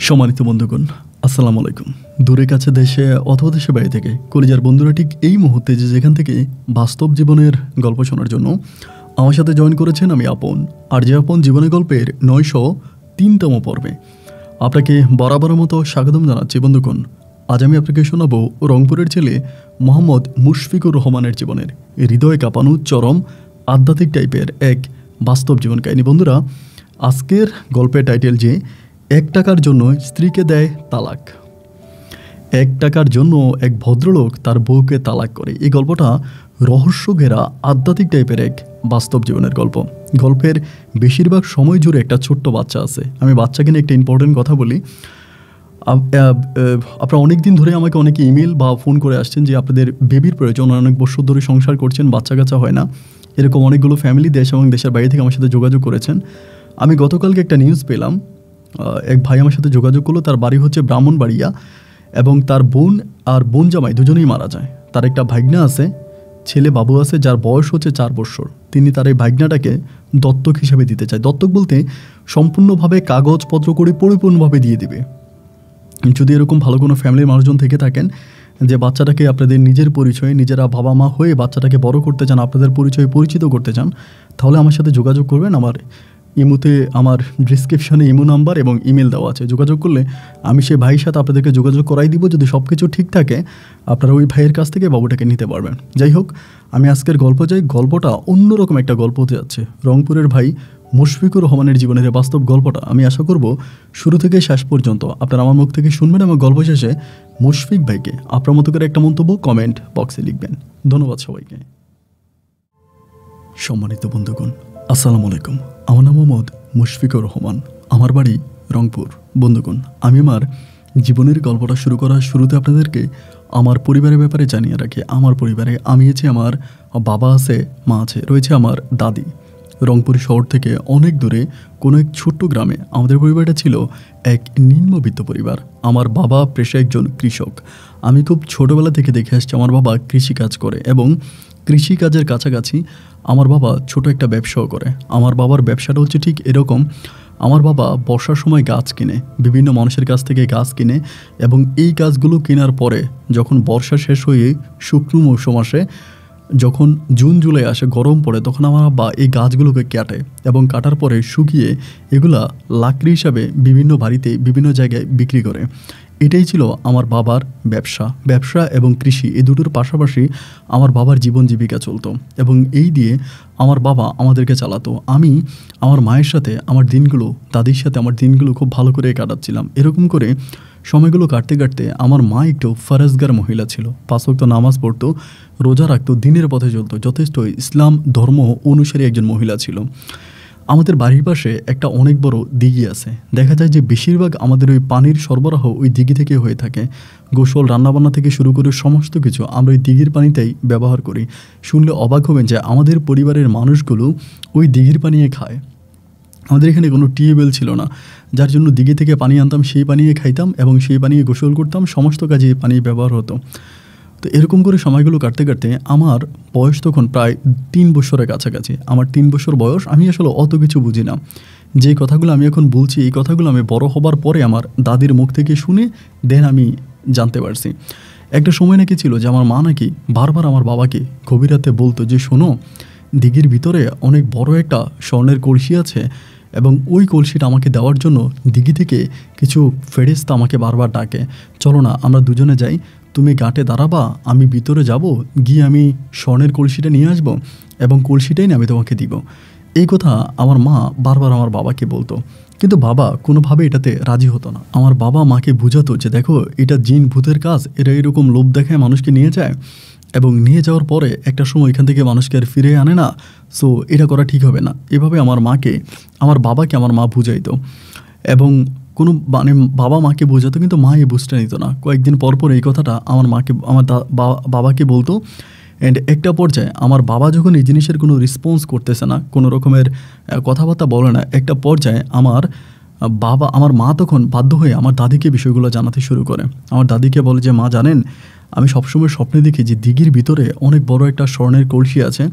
সম্মানিত বন্ধুগণ, আসসালামু আলাইকুম। দূরে কাছে দেশে অথবা দেশে বাইরে থেকে কলিজার বন্ধুরা ঠিক এই মুহূর্তে যেখান থেকে বাস্তব জীবনের গল্প শোনার জন্য আমার সাথে জয়েন করেছেন, আমি আপন। আর যে আপন জীবনের গল্পের 903তম পর্বে আপনাকে বরাবরের মতো স্বাগতম জানাচ্ছি। বন্ধুগণ, আজ আমি আপনাকে শোনাবো রংপুরের ছেলে মোহাম্মদ মুশফিকুর রহমানের জীবনের হৃদয় কাঁপানো চরম আধ্যাত্মিক টাইপের এক বাস্তব জীবন কাহিনী। বন্ধুরা, আজকের গল্পের টাইটেল যে 1 টাকার জন্য স্ত্রীকে দেয় তালাক। 1 টাকার জন্য এক ভদ্রলোক তার বউকে তালাক করে। এই গল্পটা রহস্য ঘেরা আধ্যাত্মিক টাইপের এক বাস্তব জীবনের গল্প। গল্পের বেশিরভাগ সময় জুড়ে একটা ছোট্ট বাচ্চা আছে। আমি বাচ্চাকে নিয়ে একটা ইম্পর্টেন্ট কথা বলি। আপনারা অনেক দিন ধরে আমাকে অনেকে ইমেল বা ফোন করে আসছেন যে আপনাদের বেবির প্রয়োজন, অনেক বছর ধরে সংসার করছেন, বাচ্চা কাচ্চা হয় না। এরকম অনেকগুলো ফ্যামিলি দেশ এবং দেশের বাইরে থেকে আমার সাথে যোগাযোগ করেছেন। আমি গতকালকে একটা নিউজ পেলাম, এক ভাই আমার সাথে যোগাযোগ করলো। তার বাড়ি হচ্ছে ব্রাহ্মণবাড়িয়া এবং তার বোন আর বোন জামাই দুজনেই মারা যায়। তার একটা ভাগ্না আছে, ছেলে বাবু আছে, যার বয়স হচ্ছে 4 বছর। তিনি তার এই ভাগ্নাটাকে দত্তক হিসেবে দিতে চায়। দত্তক বলতে সম্পূর্ণভাবে কাগজপত্র করে পরিপূর্ণভাবে দিয়ে দিবে। যদি এরকম ভালো কোনো ফ্যামিলির মানুষজন থেকে থাকেন যে বাচ্চাটাকে আপনাদের নিজের পরিচয়ে, নিজেরা বাবা মা হয়ে বাচ্চাটাকে বড় করতে চান, আপনাদের পরিচয়ে পরিচিত করতে চান, তাহলে আমার সাথে যোগাযোগ করবেন। আমার ইমোতে, আমার ডিসক্রিপশনে ইমো নাম্বার এবং ইমেল দেওয়া আছে। যোগাযোগ করলে আমি সেই ভাইয়ের সাথে আপনাদেরকে যোগাযোগ করাই দিব। যদি সব কিছু ঠিক থাকে, আপনারা ওই ভাইয়ের কাছ থেকে বাবুটাকে নিতে পারবেন। যাই হোক, আমি আজকের গল্প যাই। গল্পটা অন্যরকম একটা গল্প হতে যাচ্ছে। রংপুরের ভাই মুশফিকুর রহমানের জীবনের বাস্তব গল্পটা আমি আশা করব শুরু থেকে শেষ পর্যন্ত আপনারা আমার মুখ থেকে শুনবেন এবং গল্প শেষে মুশফিক ভাইকে আপনার মতো করে একটা মন্তব্য কমেন্ট বক্সে লিখবেন। ধন্যবাদ সবাইকে। সম্মানিত বন্ধুগণ, আসসালামু আলাইকুম। আমার নাম মোহাম্মদ মুশফিকুর রহমান, আমার বাড়ি রংপুর। বন্ধুগণ, আমি আমার জীবনের গল্পটা শুরু করার শুরুতে আপনাদেরকে আমার পরিবারের ব্যাপারে জানিয়ে রাখি। আমার পরিবারে আমি আছি, আমার বাবা আছে, মা আছে, রয়েছে আমার দাদি। রংপুর শহর থেকে অনেক দূরে কোনো এক ছোট্ট গ্রামে আমাদের পরিবারটা ছিল এক নিম্নবিত্ত পরিবার। আমার বাবা পেশায় একজন কৃষক। আমি খুব ছোটোবেলা থেকে দেখে আসছি আমার বাবা কৃষিকাজ করে এবং কৃষিকাজের কাছাকাছি আমার বাবা ছোট একটা ব্যবসাও করে। আমার বাবার ব্যবসাটা হচ্ছে ঠিক এরকম। আমার বাবা বর্ষার সময় গাছ কিনে, বিভিন্ন মানুষের কাছ থেকে গাছ কিনে, এবং এই গাছগুলো কেনার পরে যখন বর্ষা শেষ হয়ে শুকনো মৌসুম আসে, যখন জুন জুলাই আসে, গরম পড়ে, তখন আমার বাবা এই গাছগুলোকে কাটে এবং কাটার পরে শুকিয়ে এগুলা লাকড়ি হিসাবে বিভিন্ন বাড়িতে বিভিন্ন জায়গায় বিক্রি করে। এটাই ছিল আমার বাবার ব্যবসা এবং কৃষি, এই দুটোর পাশাপাশি আমার বাবার জীবন জীবিকা চলতো এবং এই দিয়ে আমার বাবা আমাদেরকে চালাতো। আমি আমার মায়ের সাথে আমার দিনগুলো, দাদির সাথে আমার দিনগুলো খুব ভালো করে কাটাচ্ছিলাম। এরকম করে সময়গুলো কাটতে কাটতে আমার মা একটু ফরজগার মহিলা ছিল, 5 ওয়াক্ত নামাজ পড়তো, রোজা রাখতো, দিনের পথে চলতো, যথেষ্ট ইসলাম ধর্ম অনুসারী একজন মহিলা ছিল। আমাদের বাড়ির পাশে একটা অনেক বড় দিঘি আছে। দেখা যায় যে বেশিরভাগ আমাদের ওই পানির সরবরাহ ওই দিঘি থেকে হয়ে থাকে। গোসল, রান্নাবান্না থেকে শুরু করে সমস্ত কিছু আমরা ওই দিঘির পানিতেই ব্যবহার করি। শুনলে অবাক হবেন যে আমাদের পরিবারের মানুষগুলো ওই দিঘির পানিয়ে খায়। আমাদের এখানে কোনো টিউবওয়েল ছিল না, যার জন্য দিঘি থেকে পানি আনতাম, সেই পানিয়ে খাইতাম এবং সেই পানিয়ে গোসল করতাম, সমস্ত কাজে এই পানি ব্যবহার হতো। তো এরকম করে সময়গুলো কাটতে কাটতে আমার বয়স তখন প্রায় 3 বছরের কাছাকাছি। আমার 3 বছর বয়স। আমি আসলে অত কিছু বুঝি না। যে কথাগুলো আমি এখন বলছি, এই কথাগুলো আমি বড় হবার পরে আমার দাদির মুখ থেকে শুনে দেন আমি জানতে পারছি। একটা সময় নাকি ছিল যে আমার মা নাকি বারবার আমার বাবাকে গভীর রাতে বলতো যে, শোনো, দিঘির ভিতরে অনেক বড় একটা স্বর্ণের কলসি আছে এবং ওই কলসিটা আমাকে দেওয়ার জন্য দিঘি থেকে কিছু ফেরেশতা আমাকে বারবার ডাকে। চলো না, আমরা দুজনে যাই, তুমি ঘাটে দাঁড়াবা, আমি ভিতরে যাব, গিয়ে আমি স্বর্ণের কলসিটা নিয়ে আসবো এবং কলসিটাই না আমি তোমাকে দিব। এই কথা আমার মা বারবার আমার বাবাকে বলতো, কিন্তু বাবা কোনোভাবে এটাতে রাজি হতো না। আমার বাবা মাকে বুঝাতো যে, দেখো, এটা জিন ভূতের কাজ, এরা এরকম লোভ দেখায় মানুষকে নিয়ে যায় এবং নিয়ে যাওয়ার পরে একটা সময় এখান থেকে মানুষকে আর ফিরে আনে না, সো এটা করা ঠিক হবে না। এভাবে আমার বাবাকে আমার মা বুঝাইতো এবং কোনো বাবা মাকে বোঝাতো, কিন্তু মা এই বুঝতে নিত না। কয়েকদিন পর এই কথাটা আমার বাবাকে বলতো। অ্যান্ড একটা পর্যায়ে আমার বাবা যখন এই জিনিসের কোনো রেসপন্স করতেছে না, কোনো রকমের কথাবার্তা বলে না, একটা পর্যায়ে আমার মা তখন বাধ্য হয়ে আমার দাদিকে বিষয়গুলো জানাতে শুরু করে। আমার দাদিকে বলে যে, মা জানেন, আমি সবসময় স্বপ্নে দেখি যে দিঘির ভিতরে অনেক বড় একটা স্বর্ণের কলসি আছে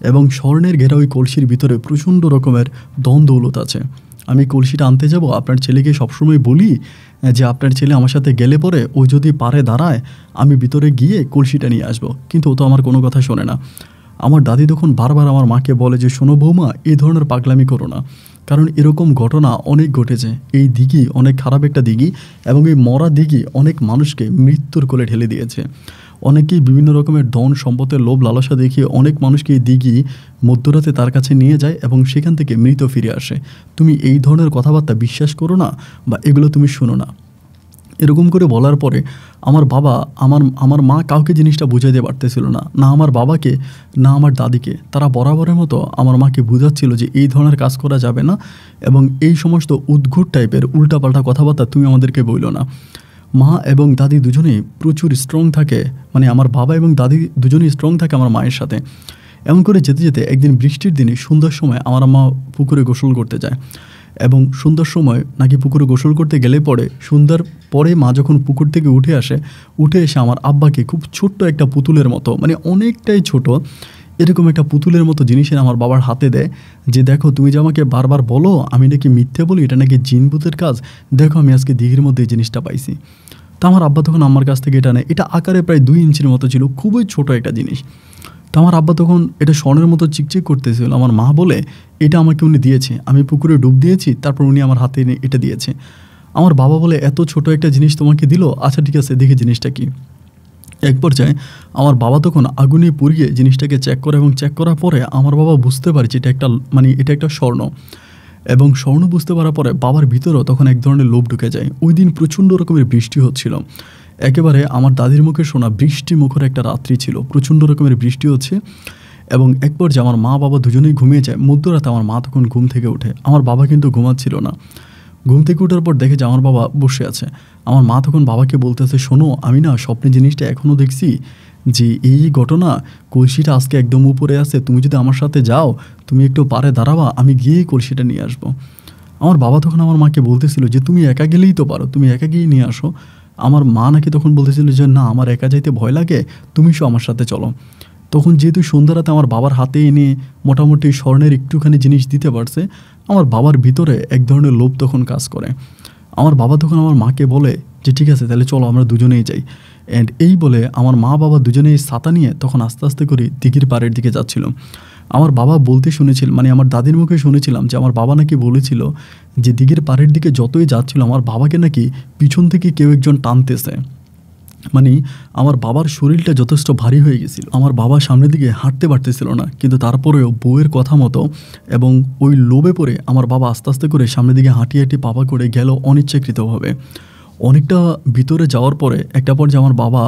এবং স্বর্ণের ঘেরা ওই কলসির ভিতরে প্রচণ্ড রকমের ধন দৌলত আছে। আমি কলসিটা আনতে যাব, আপনার ছেলেকে সবসময় বলি যে আপনার ছেলে আমার সাথে গেলে পরে ও যদি পারে দাঁড়ায় আমি ভিতরে গিয়ে কলসিটা নিয়ে আসবো, কিন্তু ও তো আমার কোনো কথা শোনে না। আমার দাদি তখন বারবার আমার মাকে বলে যে শোনো বৌমা, এই ধরনের পাগলামি করো না, কারণ এরকম ঘটনা অনেক ঘটেছে। এই দিঘি অনেক খারাপ একটা দিঘি এবং এই মরা দিঘি অনেক মানুষকে মৃত্যুর কোলে ঠেলে দিয়েছে। অনেকেই বিভিন্ন রকমের ধন সম্পদের লোভ লালসা দেখিয়ে অনেক মানুষকে এই দিঘি মধ্যরাতে তার কাছে নিয়ে যায় এবং সেখান থেকে মৃত ফিরে আসে। তুমি এই ধরনের কথাবার্তা বিশ্বাস করো না বা এগুলো তুমি শোনো না। এরকম করে বলার পরে আমার বাবা আমার মা কাউকে জিনিসটা বুঝাইতে পারতেছিল না, না আমার বাবাকে না আমার দাদিকে। তারা বরাবরের মতো আমার মাকে বুঝাচ্ছিল যে এই ধরনের কাজ করা যাবে না এবং এই সমস্ত উদ্ভট টাইপের উল্টাপাল্টা কথাবার্তা তুমি আমাদেরকে বইলো না। মা এবং দাদি দুজনেই প্রচুর স্ট্রং থাকে, মানে আমার বাবা এবং দাদি দুজনেই স্ট্রং থাকে আমার মায়ের সাথে। এমন করে যেতে যেতে একদিন বৃষ্টির দিনে সন্ধ্যার সময় আমার আম্মা পুকুরে গোসল করতে যায় এবং সন্ধ্যার সময় নাকি পুকুরে গোসল করতে গেলে পরে সন্ধ্যার পরে মা যখন পুকুর থেকে উঠে এসে আমার আব্বাকে খুব ছোট্ট একটা পুতুলের মতো, মানে অনেকটাই ছোট, এরকম একটা পুতুলের মতো জিনিস এনে আমার বাবার হাতে দেয় যে দেখো তুমি যে আমাকে বারবার বলো আমি নাকি মিথ্যে বলি, এটা নাকি জিন ভূতের কাজ, দেখো আমি আজকে দিঘির মধ্যে এই জিনিসটা পাইছি। তো আমার আব্বা তখন আমার কাছ থেকে এটা নেয়। এটা আকারে প্রায় 2 ইঞ্চির মতো ছিল, খুবই ছোট একটা জিনিস। তো আমার আব্বা তখন এটা স্বর্ণের মতো চিকচিক করতেছিল। আমার মা বলে এটা আমাকে উনি দিয়েছে, আমি পুকুরে ডুব দিয়েছি, তারপর উনি আমার হাতে এনে এটা দিয়েছে। আমার বাবা বলে এত ছোট একটা জিনিস তোমাকে দিল, আচ্ছা ঠিক আছে দেখি জিনিসটা কি। এক পর্যায়ে আমার বাবা তখন আগুনে পুড়িয়ে জিনিসটাকে চেক করে এবং চেক করার পরে আমার বাবা বুঝতে পারছে এটা একটা স্বর্ণ। এবং স্বর্ণ বুঝতে পারার পরে বাবার ভিতরেও তখন এক ধরনের লোভ ঢুকে যায়। ওই দিন প্রচণ্ড রকমের বৃষ্টি হচ্ছিল, একেবারে আমার দাদির মুখে শোনা বৃষ্টি মুখর একটা রাত্রি ছিল, প্রচণ্ড রকমের বৃষ্টি হচ্ছে। এবং এক পর্যায়ে আমার মা বাবা দুজনেই ঘুমিয়ে যায়। মধ্যরাতে আমার মা তখন ঘুম থেকে ওঠে, আমার বাবা কিন্তু ঘুমাচ্ছিল না। ঘুম থেকে ওঠার পর দেখে যে আমার বাবা বসে আছে। আমার মা তখন বাবাকে বলতেছে শোনো আমি না স্বপ্নে জিনিসটা এখনও দেখছি যে এই ঘটনা, কলসিটা আজকে একদম উপরে আছে, তুমি যদি আমার সাথে যাও, তুমি একটু পারে দাঁড়াবা, আমি গিয়েই কলসিটা নিয়ে আসবো। আমার বাবা তখন আমার মাকে বলতেছিল যে তুমি একা গেলেই তো পারো, তুমি একা গিয়ে নিয়ে আসো। আমার মা নাকি তখন বলতেছিল যে না আমার একা যাইতে ভয় লাগে, তুমি আমার সাথে চলো। তখন যেহেতু সন্ধ্যা রাতে আমার বাবার হাতে এনে মোটামুটি স্বর্ণের একটুখানি জিনিস দিতে পারছে, আমার বাবার ভিতরে এক ধরনের লোভ তখন কাজ করে। আমার বাবা তখন আমার মাকে বলে যে ঠিক আছে তাহলে চলো আমরা দুজনেই যাই। অ্যান্ড এই বলে আমার মা বাবা দুজনেই ছাতা নিয়ে তখন আস্তে আস্তে করে দিঘির পাড়ের দিকে যাচ্ছিল। আমার বাবা বলতে শুনেছিল, মানে আমার দাদির মুখে শুনেছিলাম যে আমার বাবা নাকি বলেছিল যে দিঘির পাড়ের দিকে যতই যাচ্ছিল আমার বাবাকে নাকি পিছন থেকে কেউ একজন টানতেছে। মানে আমার বাবার শরীরটা যথেষ্ট ভারী হয়ে গেছিল, আমার বাবা সামনের দিকে হাঁটতে পারতেছিল না, কিন্তু তারপরেও বউয়ের কথা মতো এবং ওই লোভে পড়ে আমার বাবা আস্তে আস্তে করে সামনের দিকে হাঁটি পাপা করে গেল অনিচ্ছাকৃতভাবে। অনেকটা ভিতরে যাওয়ার পরে একটা পর্যায়ে আমার বাবা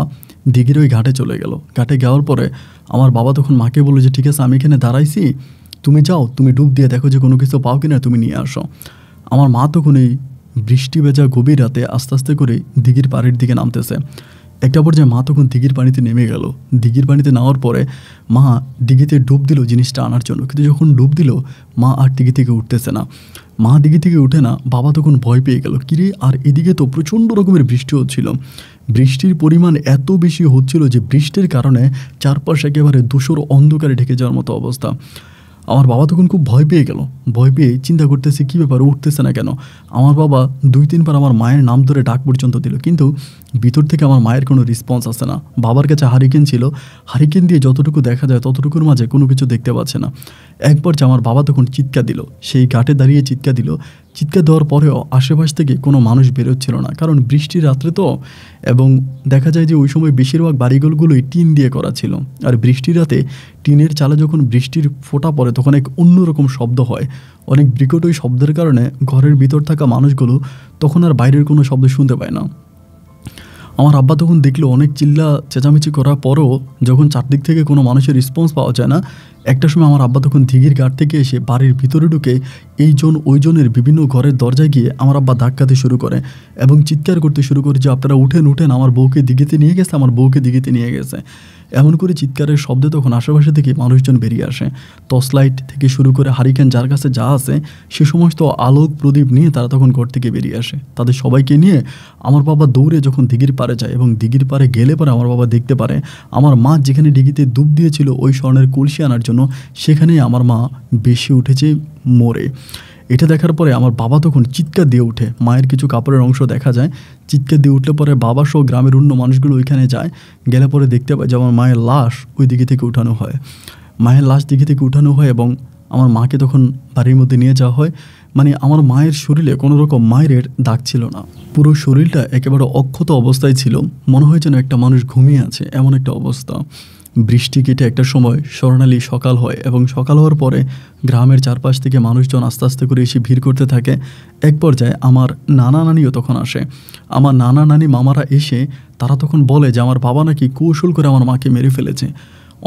দিঘির ওই ঘাটে চলে গেল। ঘাটে যাওয়ার পরে আমার বাবা তখন মাকে বলল যে ঠিক আছে আমি এখানে দাঁড়াইছি, তুমি যাও, তুমি ডুব দিয়ে দেখো যে কোনো কিছু পাও কিনা, তুমি নিয়ে আসো। আমার মা তখন এই বৃষ্টি ভেজা গভীর রাতে আস্তে আস্তে করে দিঘির পাড়ের দিকে নামতেছে। একটা পর্যায়ে মা তখন দিঘির পানিতে নেমে গেল। দিঘির পানিতে নামার পরে মা দিঘিতে ডুব দিল জিনিসটা আনার জন্য, কিন্তু যখন ডুব দিল মা আর দিঘি থেকে উঠতেছে না। মা দিঘি থেকে উঠে না, বাবা তখন ভয় পেয়ে গেল, কিরে আর এদিকে তো প্রচণ্ড রকমের বৃষ্টি হচ্ছিল। বৃষ্টির পরিমাণ এত বেশি হচ্ছিল যে বৃষ্টির কারণে চারপাশ একেবারে ধূসর অন্ধকারে ঢেকে যাওয়ার মতো অবস্থা। আমার বাবা তখন খুব ভয় পেয়ে গেল, ভয় পেয়ে চিন্তা করতেছে কী ব্যাপার, উঠতেছে না কেন। আমার বাবা 2-3 বার আমার মায়ের নাম ধরে ডাক পর্যন্ত দিল, কিন্তু ভিতর থেকে আমার মায়ের কোনো রেসপন্স আসে না। বাবার কাছে হারিকেন ছিল, হারিকেন দিয়ে যতটুকু দেখা যায় ততটুকুর মাঝে কোনো কিছু দেখতে পাচ্ছে না। একবার যে আমার বাবা তখন চিৎকার দিল, সেই ঘাটে দাঁড়িয়ে চিৎকার দিল। চিৎকার দেওয়ার পরেও আশেপাশ থেকে কোনো মানুষ বেরোচ্ছিল না, কারণ বৃষ্টির রাত্রে তো, এবং দেখা যায় যে ওই সময় বেশিরভাগ বাড়িঘরগুলোই টিন দিয়ে করা ছিল। আর বৃষ্টির রাতে টিনের চালে যখন বৃষ্টির ফোঁটা পড়ে তখন এক অন্যরকম শব্দ হয়, অনেক বিকট ওই শব্দের কারণে ঘরের ভিতর থাকা মানুষগুলো তখন আর বাইরের কোনো শব্দ শুনতে পায় না। আমার আব্বা তখন দেখলো অনেক চিল্লা চেঁচামেচি করার পরও যখন চারদিক থেকে কোনো মানুষের রেসপন্স পাওয়া যায় না, একটা সময় আমার আব্বা তখন দিঘির ঘাট থেকে এসে বাড়ির ভিতরে ঢুকে এইজন ওইজনের বিভিন্ন ঘরের দরজায় গিয়ে আমার আব্বা ধাক্কাতে শুরু করে এবং চিৎকার করতে শুরু করে যে আপনারা উঠেন উঠেন, আমার বউকে দিঘিতে নিয়ে গেছে, আমার বউকে দিঘিতে নিয়ে গেছে। এমন করে চিৎকারের শব্দে তখন আশেপাশে থেকে মানুষজন বেরিয়ে আসে। টর্চ লাইট থেকে শুরু করে হারিকেন যার কাছে যা আছে সে সমস্ত আলোক প্রদীপ নিয়ে তারা তখন ঘর থেকে বেরিয়ে আসে। তাদের সবাইকে নিয়ে আমার বাবা দৌড়ে যখন দিঘির পাড়ে যায় এবং দিঘির পাড়ে গেলে পরে আমার বাবা দেখতে পারে আমার মা যেখানে দিঘিতে ডুব দিয়েছিল ওই স্বর্ণের কলসি আনার জন্য, সেখানেই আমার মা বেশি উঠেছে মরে। এটা দেখার পরে আমার বাবা তখন চিৎকার দিয়ে ওঠে, মায়ের কিছু কাপড়ের অংশ দেখা যায়, চিৎকার দিয়ে উঠলে পরে বাবা সহ গ্রামের অন্য মানুষগুলো ওইখানে যায়, গেলে পরে দেখতে পায় যে আমার মায়ের লাশ ওই দিকে থেকে উঠানো হয়। মায়ের লাশ দিকে থেকে উঠানো হয় এবং আমার মাকে তখন বাড়ির মধ্যে নিয়ে যাওয়া হয়। মানে আমার মায়ের শরীরে কোনো রকম মায়ের দাগ ছিল না, পুরো শরীরটা একেবারে অক্ষত অবস্থায় ছিল, মনে হয় যেন একটা মানুষ ঘুমিয়ে আছে, এমন একটা অবস্থা। বৃষ্টি কেটে একটা সময় স্বর্ণালী সকাল হয় এবং সকাল হওয়ার পরে গ্রামের চারপাশ থেকে মানুষজন আস্তে আস্তে করে এসে ভিড় করতে থাকে। এক পর্যায়ে আমার নানা নানিও তখন আসে। আমার নানা নানি মামারা এসে তারা তখন বলে যে আমার বাবা নাকি কৌশল করে আমার মাকে মেরে ফেলেছে।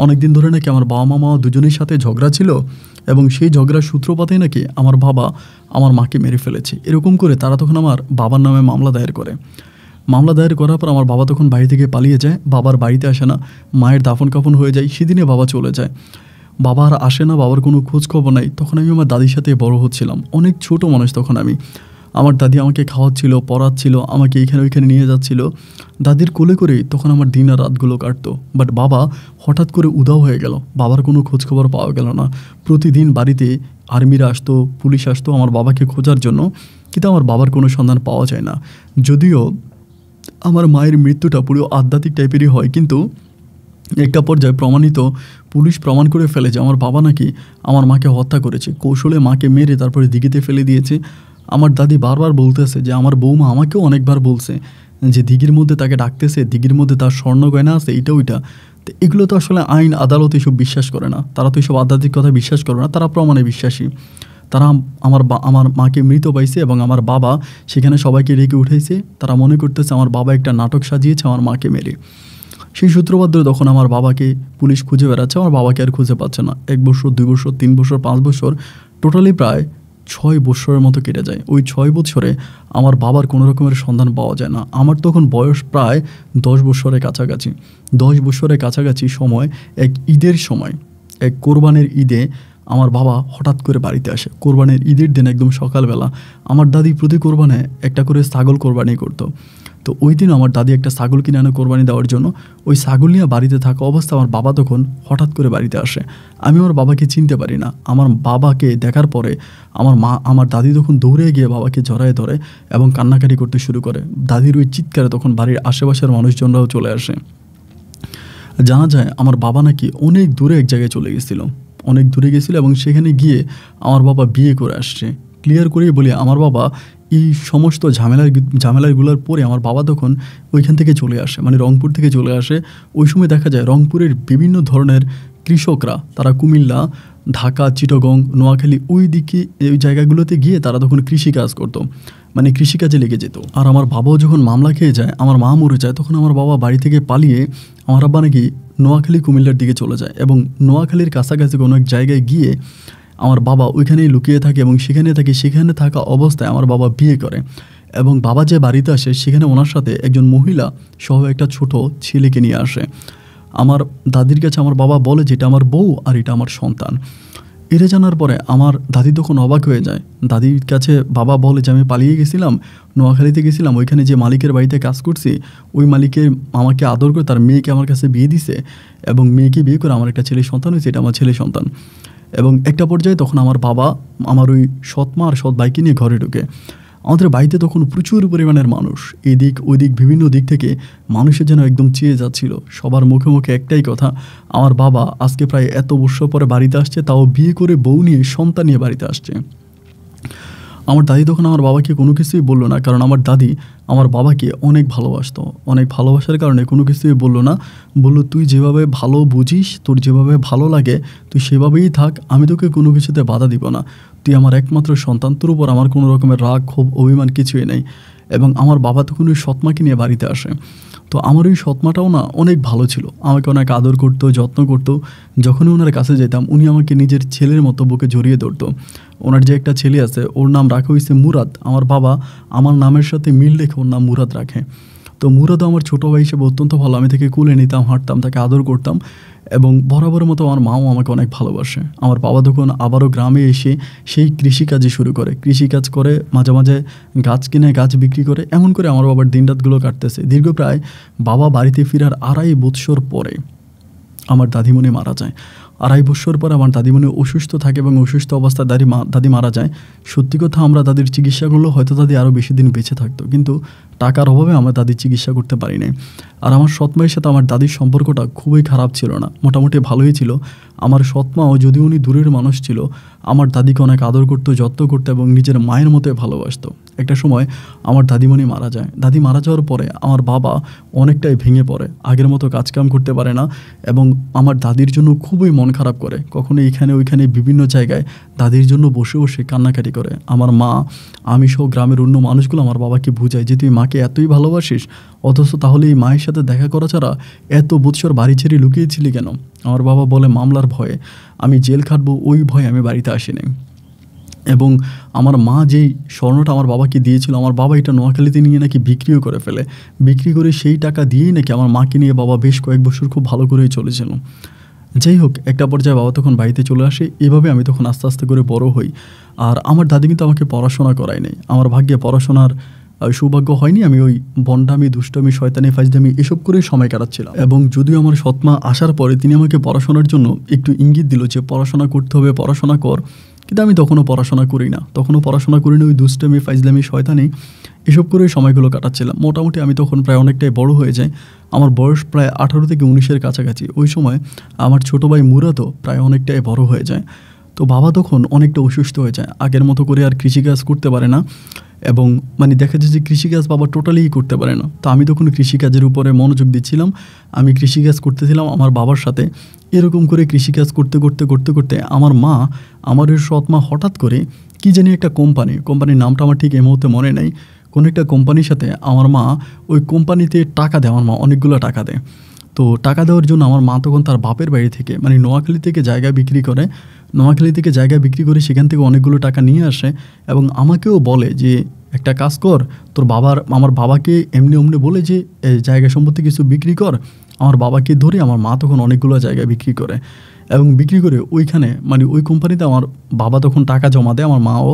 অনেক দিন ধরে নাকি আমার বাবা মামা দুজনের সাথে ঝগড়া ছিল এবং সেই ঝগড়ার সূত্রপাতেই নাকি আমার বাবা আমার মাকে মেরে ফেলেছে। এরকম করে তারা তখন আমার বাবার নামে মামলা দায়ের করে। মামলা দায়ের করার পর আমার বাবা তখন বাড়ি থেকে পালিয়ে যায়, বাবার বাড়িতে আসে না, মায়ের দাফন কাফন হয়ে যায়, সেদিনে বাবা চলে যায়। বাবা আর আসে না, বাবার কোনো খোঁজ খবর নাই। তখন আমি আমার দাদির সাথে বড় হচ্ছিলাম, অনেক ছোট মানুষ তখন আমি। আমার দাদি আমাকে খাওয়াচ্ছিল, পড়াচ্ছিল, আমাকে এইখানে ওইখানে নিয়ে যাচ্ছিল, দাদির কোলে করেই তখন আমার দিন আর রাতগুলো কাটতো। বাট বাবা হঠাৎ করে উধাও হয়ে গেল, বাবার কোনো খোঁজখবর পাওয়া গেল না। প্রতিদিন বাড়িতে আর্মিরা আসতো, পুলিশ আসতো আমার বাবাকে খোঁজার জন্য, কিন্তু আমার বাবার কোনো সন্ধান পাওয়া যায় না। যদিও আমার মায়ের মৃত্যুটা পুরো আধ্যাত্মিক টাইপেরই হয়, কিন্তু একটা পর্যায়ে প্রমাণিত, পুলিশ প্রমাণ করে ফেলে যে আমার বাবা নাকি আমার মাকে হত্যা করেছে, কৌশলে মাকে মেরে তারপরে দিঘিতে ফেলে দিয়েছে। আমার দাদি বারবার বলতেছে যে আমার বৌমা আমাকেও অনেকবার বলছে যে দিঘির মধ্যে তাকে ডাকতেছে, দিঘির মধ্যে তার স্বর্ণ গয়না আছে, এটা ওইটা। তো এগুলো তো আসলে আইন আদালত এসব বিশ্বাস করে না, তারা তো এসব আধ্যাত্মিক কথা বিশ্বাস করে না, তারা প্রমাণে বিশ্বাসী। তারা আমার মাকে মৃত পাইছে এবং আমার বাবা সেখানে সবাইকে রেখে উঠেছে। তারা মনে করতেছে আমার বাবা একটা নাটক সাজিয়েছে আমার মাকে মেরে। সেই সূত্রপাত ধরে তখন আমার বাবাকে পুলিশ খুঁজে বেড়াচ্ছে, আমার বাবাকে আর খুঁজে পাচ্ছে না। 1 বছর, 2 বছর, 3 বছর, 5 বছর, টোটালি প্রায় 6 বছরের মতো কেটে যায়। ওই 6 বছরে আমার বাবার কোনো রকমের সন্ধান পাওয়া যায় না। আমার তখন বয়স প্রায় 10 বছরের কাছাকাছি। 10 বছরের কাছাকাছি সময়, এক ঈদের সময়, এক কোরবানির ঈদে আমার বাবা হঠাৎ করে বাড়িতে আসে। কোরবানির ঈদের দিন একদম সকালবেলা আমার দাদি প্রতি কোরবানে একটা করে ছাগল কোরবানি করতো। তো ওই দিন আমার দাদি একটা ছাগল কিনে আনে কোরবানি দেওয়ার জন্য। ওই ছাগল নিয়ে বাড়িতে থাকা অবস্থা আমার বাবা তখন হঠাৎ করে বাড়িতে আসে। আমি আমার বাবাকে চিনতে পারি না। আমার বাবাকে দেখার পরে আমার দাদি তখন দৌড়ে গিয়ে বাবাকে জড়ায় ধরে এবং কান্নাকাটি করতে শুরু করে। দাদির ওই চিৎকারে তখন বাড়ির আশেপাশের মানুষজনরাও চলে আসে। জানা যায় আমার বাবা নাকি অনেক দূরে এক জায়গায় চলে গেছিল, অনেক দূরে গেছিল এবং সেখানে গিয়ে আমার বাবা বিয়ে করে আসছে। ক্লিয়ার করেই বলি, আমার বাবা এই সমস্ত ঝামেলাগুলোর পরে আমার বাবা তখন ওইখান থেকে চলে আসে, মানে রংপুর থেকে চলে আসে। ওই সময় দেখা যায় রংপুরের বিভিন্ন ধরনের কৃষকরা, তারা কুমিল্লা, ঢাকা, চিটাগং, নোয়াখালী ওই দিকে ওই জায়গাগুলোতে গিয়ে তারা তখন কৃষিকাজ করতো, মানে কৃষিকাজে লেগে যেত। আর আমার বাবাও যখন মামলা খেয়ে যায়, আমার মা মরে যায়, তখন আমার বাবা বাড়ি থেকে পালিয়ে আমার আব্বা নাকি নোয়াখালী, কুমিল্লার দিকে চলে যায় এবং নোয়াখালীর কাছাকাছি কোনো এক জায়গায় গিয়ে আমার বাবা ওইখানেই লুকিয়ে থাকে এবং সেখানে থাকা অবস্থায় আমার বাবা বিয়ে করে এবং বাবা যে বাড়িতে আসে সেখানে ওনার সাথে একজন মহিলা সহ একটা ছোট ছেলেকে নিয়ে আসে। আমার দাদির কাছে আমার বাবা বলে যে এটা আমার বউ আর এটা আমার সন্তান। এটা জানার পরে আমার দাদি তখন অবাক হয়ে যায়। দাদির কাছে বাবা বলে যে আমি পালিয়ে গেছিলাম, নোয়াখালীতে গেছিলাম, ওইখানে যে মালিকের বাড়িতে কাজ করছি ওই মালিকে আমাকে আদর করে তার মেয়েকে আমার কাছে বিয়ে দিছে এবং মেয়েকে বিয়ে করে আমার একটা ছেলে সন্তান হয়েছে, এটা আমার ছেলে সন্তান। এবং একটা পর্যায়ে তখন আমার বাবা আমার ওই সৎ মা আর সৎ ভাইকে নিয়ে ঘরে ঢুকে। আমাদের বাড়িতে তখন প্রচুর পরিমাণের মানুষ, এদিক ওইদিক বিভিন্ন দিক থেকে মানুষের যেন একদম চেয়ে যাচ্ছিল। সবার মুখে মুখে একটাই কথা, আমার বাবা আজকে প্রায় এত বছর পরে বাড়িতে আসছে, তাও বিয়ে করে বউ নিয়ে সন্তান নিয়ে বাড়িতে আসছে। আমার দাদি তখন আমার বাবাকে কোনো কিছুই বললো না, কারণ আমার দাদি আমার বাবাকে অনেক ভালোবাসতো। অনেক ভালোবাসার কারণে কোনো কিছুই বললো না, বললো তুই যেভাবে ভালো বুঝিস, তোর যেভাবে ভালো লাগে তুই সেভাবেই থাক, আমি তোকে কোনো কিছুতে বাধা দিব না, তুই আমার একমাত্র সন্তান, তোর উপর আমার কোনো রকমের রাগ, ক্ষোভ, অভিমান কিছুই নেই। এবং আমার বাবা তখন ওই সৎমাকে নিয়ে বাড়িতে আসে। তো আমার ওই সৎমাটাও না অনেক ভালো ছিল, আমাকে অনেক আদর করতো, যত্ন করতো। যখনই ওনার কাছে যেতাম উনি আমাকে নিজের ছেলের মতো বুকে জড়িয়ে ধরতো। ওনার যে একটা ছেলে আছে ওর নাম রাখা হয়েছে মুরাদ। আমার বাবা আমার নামের সাথে মিল রেখে ওর নাম মুরাদ রাখে। তো মুরাদও আমার ছোটো ভাই হিসেবে অত্যন্ত ভালো, আমি তাকে কুলে নিতাম, হাঁটতাম, তাকে আদর করতাম এবং বরাবরের মতো আমার মাও আমাকে অনেক ভালোবাসে। আমার বাবা তখন আবারও গ্রামে এসে সেই কৃষিকাজে শুরু করে, কৃষিকাজ করে, মাঝে মাঝে গাছ কিনে গাছ বিক্রি করে, এমন করে আমার বাবার দিনরাতগুলো কাটতেছে। দীর্ঘ প্রায় বাবা বাড়িতে ফেরার 2.5 বৎসর পরে আমার দাদিমণি মারা যায়। 2.5 বছর পর আমার দাদিমণি অসুস্থ থাকে এবং অসুস্থ অবস্থায় দাদি মারা যায়। সত্যি কথা, আমরা দাদির চিকিৎসা করলেও হয়তো দাদি আরও বেশি দিন বেঁচে থাকতো, কিন্তু টাকার অভাবে আমরা দাদির চিকিৎসা করতে পারি নাই। আর আমার সৎমায়ের সাথে আমার দাদির সম্পর্কটা খুবই খারাপ ছিল না, মোটামুটি ভালোই ছিল। আমার সৎমাও, যদিও উনি দূরের মানুষ ছিল, আমার দাদিকে অনেক আদর করতো, যত্ন করতো এবং নিজের মায়ের মতোই ভালোবাসতো। একটা সময় আমার দাদিমণি মারা যায়। দাদি মারা যাওয়ার পরে আমার বাবা অনেকটাই ভেঙে পড়ে, আগের মতো কাজকাম করতে পারে না এবং আমার দাদির জন্য খুবই মন খারাপ করে। কখনো এখানে ওইখানে বিভিন্ন জায়গায় দাদির জন্য বসে বসে কান্নাকাটি করে। আমার মা, আমি সহ গ্রামের অন্য মানুষগুলো আমার বাবাকে বুঝায় যে তুই মাকে এতই ভালোবাসিস, অথচ তাহলে এই মায়ের সাথে দেখা করা ছাড়া এত বৎসর বাড়ি ছেড়ে লুকিয়েছিলি কেন? আমার বাবা বলে মামলার ভয়ে, আমি জেল খাটবো ওই ভয়ে আমি বাড়িতে আসিনি। এবং আমার মা যেই স্বর্ণটা আমার বাবাকে দিয়েছিল, আমার বাবা এটা নোয়াখালীতে নিয়ে নাকি বিক্রিও করে ফেলে। বিক্রি করে সেই টাকা দিয়েই নাকি আমার মাকে নিয়ে বাবা বেশ কয়েক বছর খুব ভালো করেই চলেছিল। যাই হোক, একটা পর্যায়ে বাবা তখন বাড়িতে চলে আসে। এভাবে আমি তখন আস্তে আস্তে করে বড় হই। আর আমার দাদি কিন্তু আমাকে পড়াশোনা করায় নাই। আমার ভাগ্যে পড়াশোনার সৌভাগ্য হয়নি। আমি ওই বন্ডামি, দুষ্টামি, শয়তানি, ফাজদামি এসব করেই সময় কাটাচ্ছিলাম। এবং যদিও আমার সৎমা আসার পরে তিনি আমাকে পড়াশোনার জন্য একটু ইঙ্গিত দিল যে পড়াশোনা করতে হবে, পড়াশোনা কর, কিন্তু আমি তখনও পড়াশোনা করি না। ওই দুষ্টামি, ফাজলামি, শয়তানি এসব করে সময়গুলো কাটাচ্ছিলাম। মোটামুটি আমি তখন প্রায় অনেকটাই বড় হয়ে যাই। আমার বয়স প্রায় 18 থেকে 19-এর কাছাকাছি। ওই সময় আমার ছোটো ভাই মুরাদও প্রায় অনেকটাই বড় হয়ে যায়। তো বাবা তখন অনেকটা অসুস্থ হয়ে যায়, আগের মতো করে আর কৃষিকাজ করতে পারে না এবং দেখা যায় যে কৃষিকাজ বাবা টোটালিই করতে পারে না। তো আমি তখন কৃষিকাজের উপরে মনোযোগ দিচ্ছিলাম। আমি কৃষিকাজ করতেছিলাম আমার বাবার সাথে। এরকম করে কৃষিকাজ করতে করতে করতে করতে আমার মা, আমার সৎ মা হঠাৎ করে কী জানি একটা কোম্পানির নামটা আমার ঠিক এই মুহূর্তে মনে নেই, কোনো একটা কোম্পানির সাথে আমার মা ওই কোম্পানিতে টাকা দেয়। আমার মা অনেকগুলো টাকা দেয়। তো টাকা দেওয়ার জন্য আমার মা তখন তার বাপের বাড়ি থেকে নোয়াখালী থেকে জায়গা বিক্রি করে সেখান থেকে অনেকগুলো টাকা নিয়ে আসে এবং আমাকেও বলে যে একটা কাজ কর, আমার বাবাকে এমনি বলে যে জায়গা সম্পত্তি কিছু বিক্রি কর। আমার বাবাকে ধরে আমার মা তখন অনেকগুলো জায়গা বিক্রি করে এবং বিক্রি করে ওইখানে ওই কোম্পানিতে আমার বাবা তখন টাকা জমা দেয়, আমার মাও।